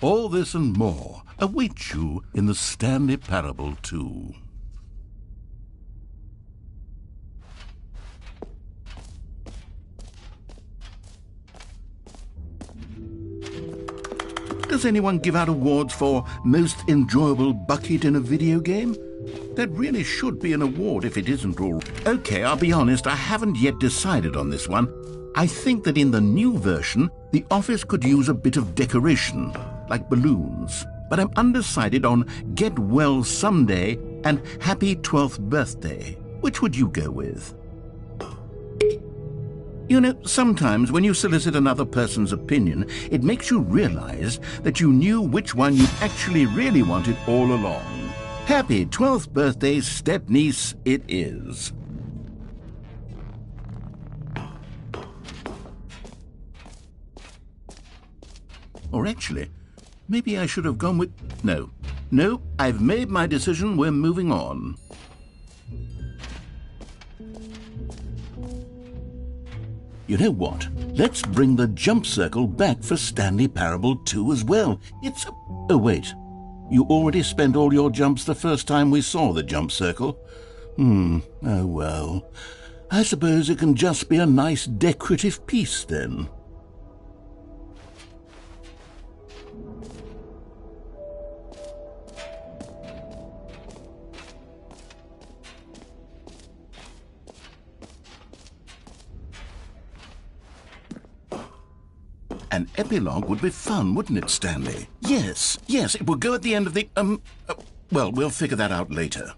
All this and more await you in the Stanley Parable 2. Does anyone give out awards for most enjoyable bucket in a video game? That really should be an award if it isn't already. Okay, I'll be honest, I haven't yet decided on this one. I think that in the new version, the office could use a bit of decoration, like balloons. But I'm undecided on Get Well Someday and Happy 12th Birthday. Which would you go with? You know, sometimes when you solicit another person's opinion, it makes you realize that you knew which one you actually really wanted all along. Happy 12th birthday, step-niece, it is. Or actually, maybe I should have gone with... No, I've made my decision, we're moving on. You know what? Let's bring the jump circle back for Stanley Parable 2 as well. It's a... Oh, wait. You already spent all your jumps the first time we saw the jump circle? Oh, well. I suppose it can just be a nice decorative piece, then. An epilogue would be fun, wouldn't it, Stanley? Yes, it would go at the end of the, well, we'll figure that out later.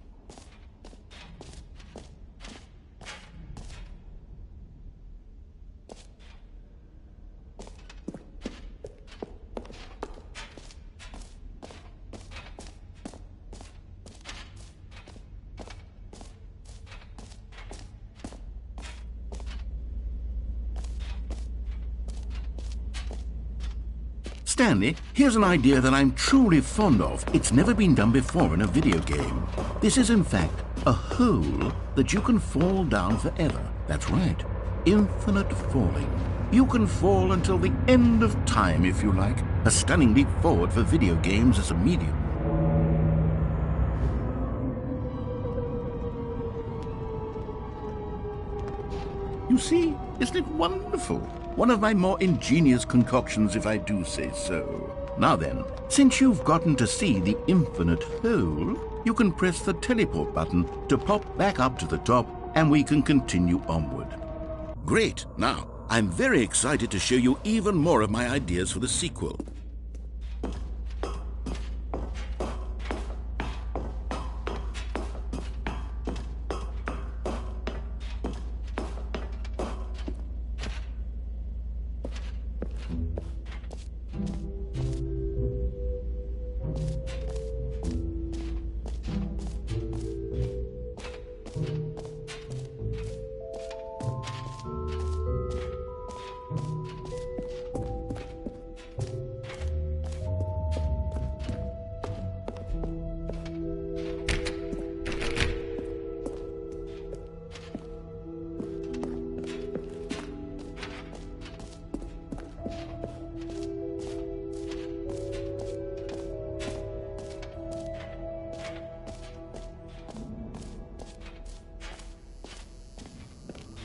Stanley, here's an idea that I'm truly fond of. It's never been done before in a video game. This is, in fact, a hole that you can fall down forever. That's right. Infinite falling. You can fall until the end of time, if you like. A stunning leap forward for video games as a medium. You see, isn't it wonderful? One of my more ingenious concoctions, if I do say so. Now then, since you've gotten to see the infinite hole, you can press the teleport button to pop back up to the top, and we can continue onward. Great! Now, I'm very excited to show you even more of my ideas for the sequel.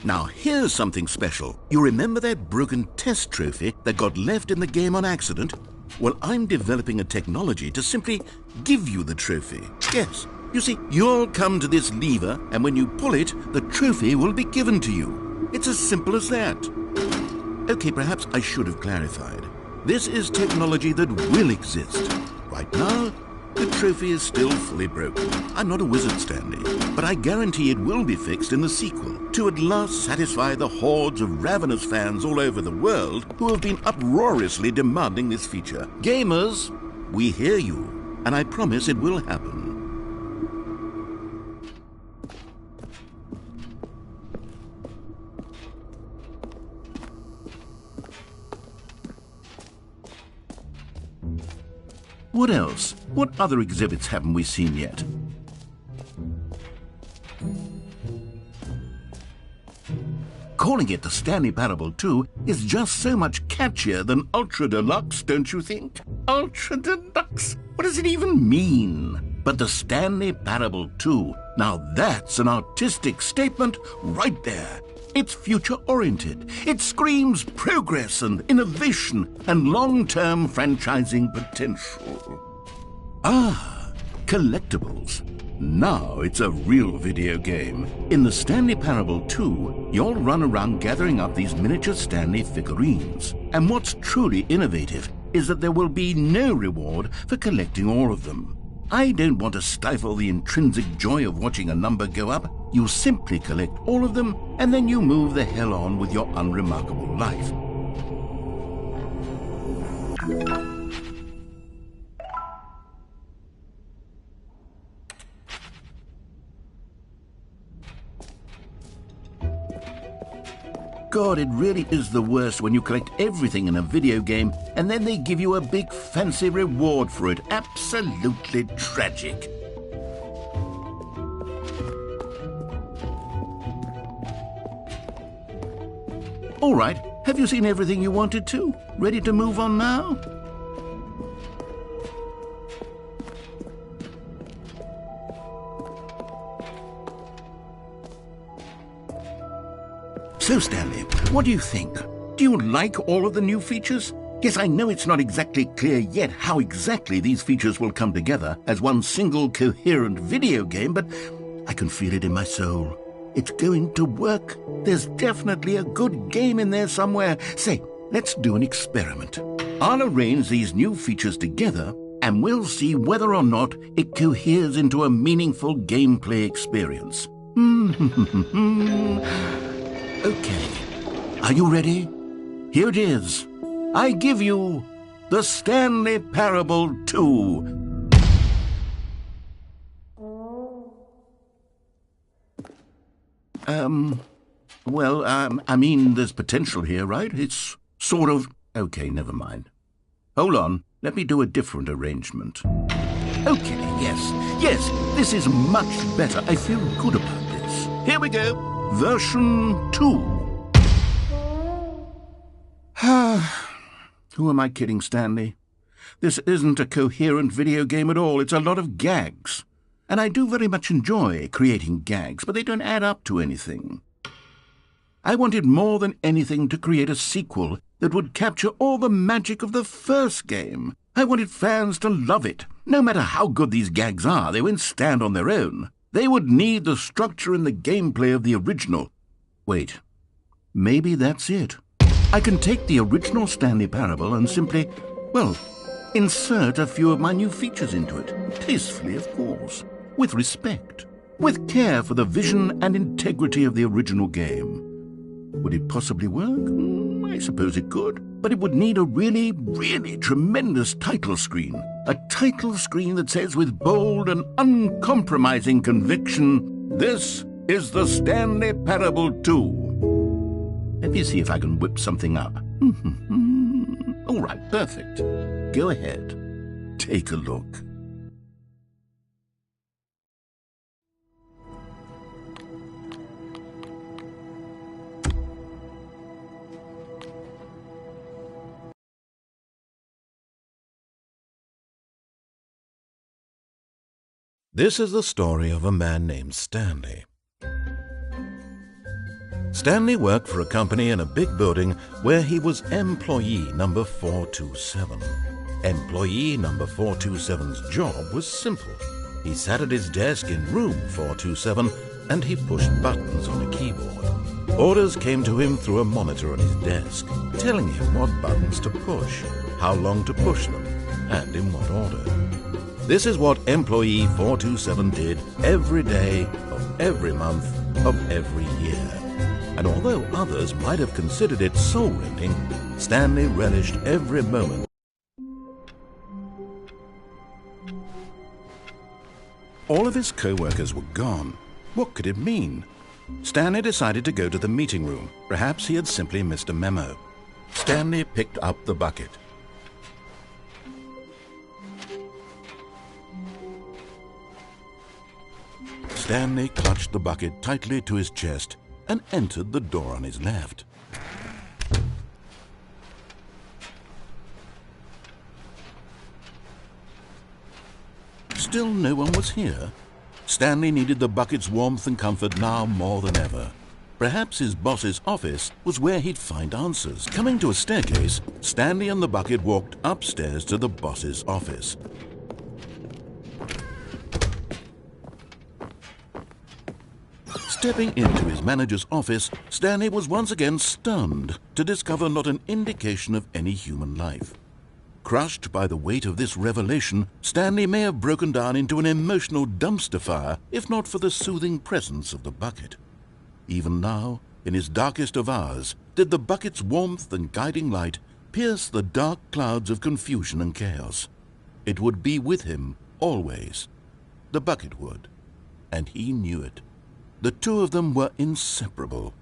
Now, here's something special. You remember that broken test trophy that got left in the game on accident? Well, I'm developing a technology to simply give you the trophy. Yes. You see, you'll come to this lever, and when you pull it, the trophy will be given to you. It's as simple as that. Okay, perhaps I should have clarified. This is technology that will exist. Right now, The trophy is still fully broken. I'm not a wizard, Stanley, but I guarantee it will be fixed in the sequel to at last satisfy the hordes of ravenous fans all over the world who have been uproariously demanding this feature. Gamers, we hear you, and I promise it will happen. What else? What other exhibits haven't we seen yet? Calling it the Stanley Parable 2 is just so much catchier than Ultra Deluxe, don't you think? Ultra Deluxe? What does it even mean? But the Stanley Parable 2, now that's an artistic statement right there. It's future-oriented. It screams progress and innovation and long-term franchising potential. Ah, collectibles. Now it's a real video game. In the Stanley Parable 2, you'll run around gathering up these miniature Stanley figurines. And what's truly innovative is that there will be no reward for collecting all of them. I don't want to stifle the intrinsic joy of watching a number go up. You simply collect all of them, and then you move the hell on with your unremarkable life. God, it really is the worst when you collect everything in a video game and then they give you a big fancy reward for it. Absolutely tragic. All right, have you seen everything you wanted to? Ready to move on now? So, Stanley, what do you think? Do you like all of the new features? Yes, I know it's not exactly clear yet how exactly these features will come together as one single coherent video game, but I can feel it in my soul. It's going to work. There's definitely a good game in there somewhere. Say, let's do an experiment. I'll arrange these new features together, and we'll see whether or not it coheres into a meaningful gameplay experience. Okay, are you ready? Here it is. I give you the Stanley Parable 2. I mean, there's potential here, right? It's sort of... Okay, never mind. Hold on, let me do a different arrangement. Okay, yes, this is much better. I feel good about this. Here we go. Version 2. Who am I kidding, Stanley? This isn't a coherent video game at all. It's a lot of gags. And I do very much enjoy creating gags, but they don't add up to anything. I wanted more than anything to create a sequel that would capture all the magic of the first game. I wanted fans to love it. No matter how good these gags are, they won't stand on their own. They would need the structure and the gameplay of the original. Wait, maybe that's it. I can take the original Stanley Parable and simply, well, insert a few of my new features into it. Tastefully, of course. With respect. With care for the vision and integrity of the original game. Would it possibly work? I suppose it could. But it would need a really, really tremendous title screen. A title screen that says with bold and uncompromising conviction, "This is the Stanley Parable 2. Let me see if I can whip something up. All right, perfect. Go ahead. Take a look. This is the story of a man named Stanley. Stanley worked for a company in a big building where he was employee number 427. Employee number 427's job was simple. He sat at his desk in room 427 and he pushed buttons on a keyboard. Orders came to him through a monitor on his desk, telling him what buttons to push, how long to push them, and in what order. This is what employee 427 did every day of every month of every year. And although others might have considered it soul-rending, Stanley relished every moment. All of his co-workers were gone. What could it mean? Stanley decided to go to the meeting room. Perhaps he had simply missed a memo. Stanley picked up the bucket. Stanley clutched the bucket tightly to his chest and entered the door on his left. Still no one was here. Stanley needed the bucket's warmth and comfort now more than ever. Perhaps his boss's office was where he'd find answers. Coming to a staircase, Stanley and the bucket walked upstairs to the boss's office. Stepping into his manager's office, Stanley was once again stunned to discover not an indication of any human life. Crushed by the weight of this revelation, Stanley may have broken down into an emotional dumpster fire if not for the soothing presence of the bucket. Even now, in his darkest of hours, did the bucket's warmth and guiding light pierce the dark clouds of confusion and chaos. It would be with him always. The bucket would, and he knew it. The two of them were inseparable.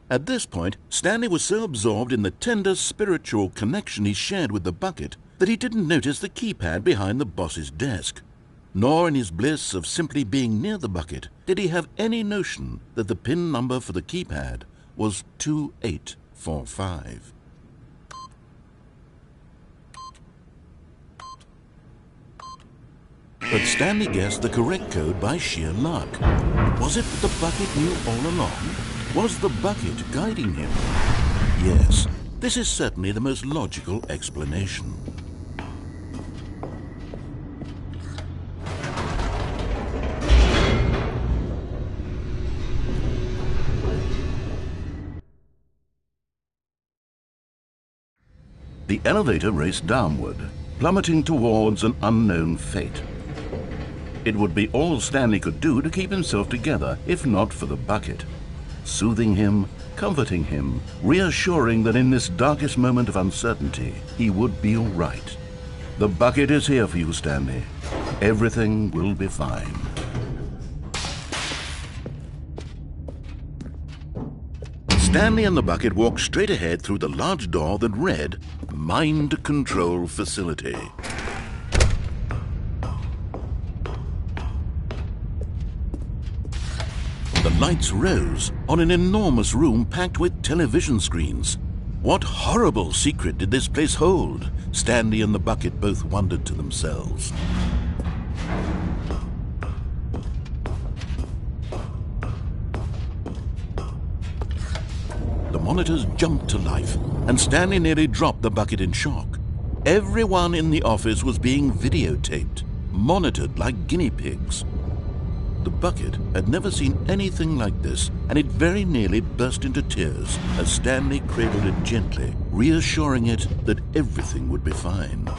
At this point, Stanley was so absorbed in the tender spiritual connection he shared with the bucket that he didn't notice the keypad behind the boss's desk. Nor in his bliss of simply being near the bucket did he have any notion that the PIN number for the keypad was 2845. But Stanley guessed the correct code by sheer luck. Was it that the bucket knew all along? Was the bucket guiding him? Yes, this is certainly the most logical explanation. The elevator raced downward, plummeting towards an unknown fate. It would be all Stanley could do to keep himself together, if not for the bucket. Soothing him, comforting him, reassuring that in this darkest moment of uncertainty, he would be all right. The bucket is here for you, Stanley. Everything will be fine. Stanley and the bucket walked straight ahead through the large door that read, Mind Control Facility. The lights rose on an enormous room packed with television screens. What horrible secret did this place hold? Stanley and the bucket both wondered to themselves. The monitors jumped to life, and Stanley nearly dropped the bucket in shock. Everyone in the office was being videotaped, monitored like guinea pigs. The bucket had never seen anything like this, and it very nearly burst into tears as Stanley cradled it gently, reassuring it that everything would be fine.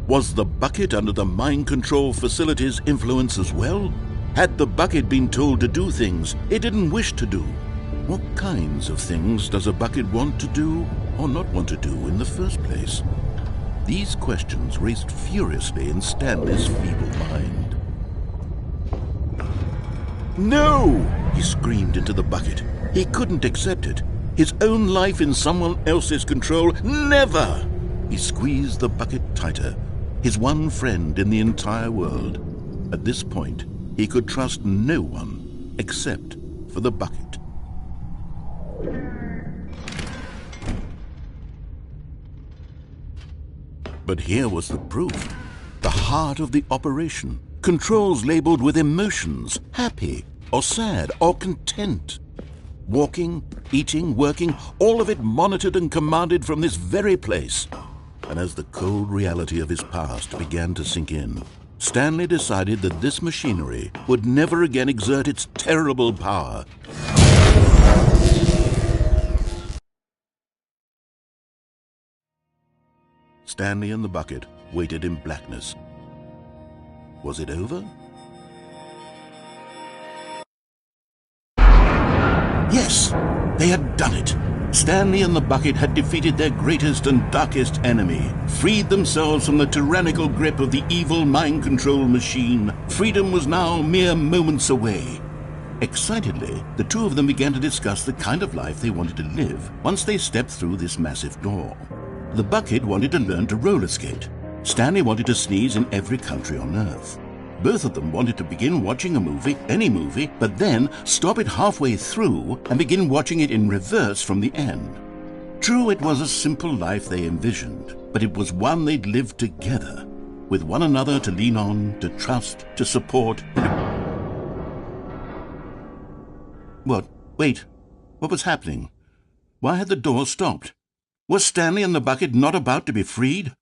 Was the bucket under the mind control facility's influence as well? Had the bucket been told to do things it didn't wish to do? What kinds of things does a bucket want to do or not want to do in the first place? These questions raced furiously in Stanley's feeble mind. No! He screamed into the bucket. He couldn't accept it. His own life in someone else's control, never! He squeezed the bucket tighter, his one friend in the entire world. At this point, he could trust no one except for the bucket. But here was the proof. The heart of the operation. Controls labeled with emotions, happy or sad or content. Walking, eating, working, all of it monitored and commanded from this very place. And as the cold reality of his past began to sink in, Stanley decided that this machinery would never again exert its terrible power. Stanley and the bucket waited in blackness. Was it over? Yes, they had done it. Stanley and the bucket had defeated their greatest and darkest enemy, freed themselves from the tyrannical grip of the evil mind control machine. Freedom was now mere moments away. Excitedly, the two of them began to discuss the kind of life they wanted to live once they stepped through this massive door. The bucket wanted to learn to roller skate. Stanley wanted to sneeze in every country on Earth. Both of them wanted to begin watching a movie, any movie, but then stop it halfway through and begin watching it in reverse from the end. True, it was a simple life they envisioned, but it was one they'd lived together, with one another to lean on, to trust, to support. What? Wait. What was happening? Why had the door stopped? Was Stanley and the bucket not about to be freed?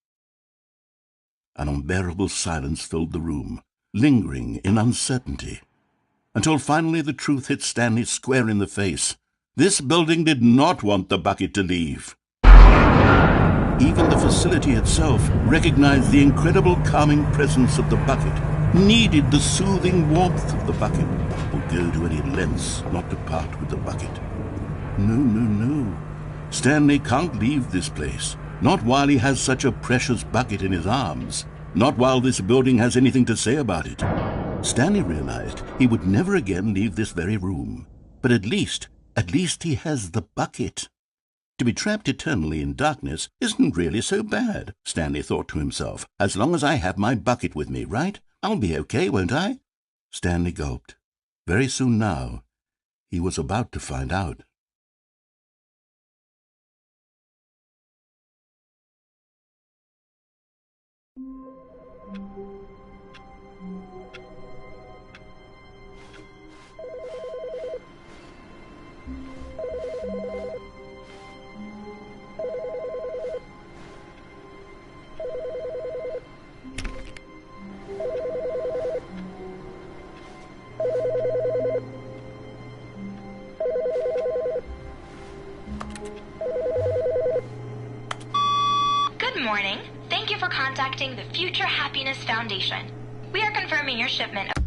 An unbearable silence filled the room, lingering in uncertainty, until finally the truth hit Stanley square in the face. This building did not want the bucket to leave. Even the facility itself recognized the incredible calming presence of the bucket, needed the soothing warmth of the bucket, would go to any lengths not to part with the bucket. No. Stanley can't leave this place, not while he has such a precious bucket in his arms. Not while this building has anything to say about it. Stanley realized he would never again leave this very room. But at least he has the bucket. To be trapped eternally in darkness isn't really so bad, Stanley thought to himself. As long as I have my bucket with me, right? I'll be okay, won't I? Stanley gulped. Very soon now, he was about to find out. Good morning. Thank you for contacting the Future Happiness Foundation. We are confirming your shipment of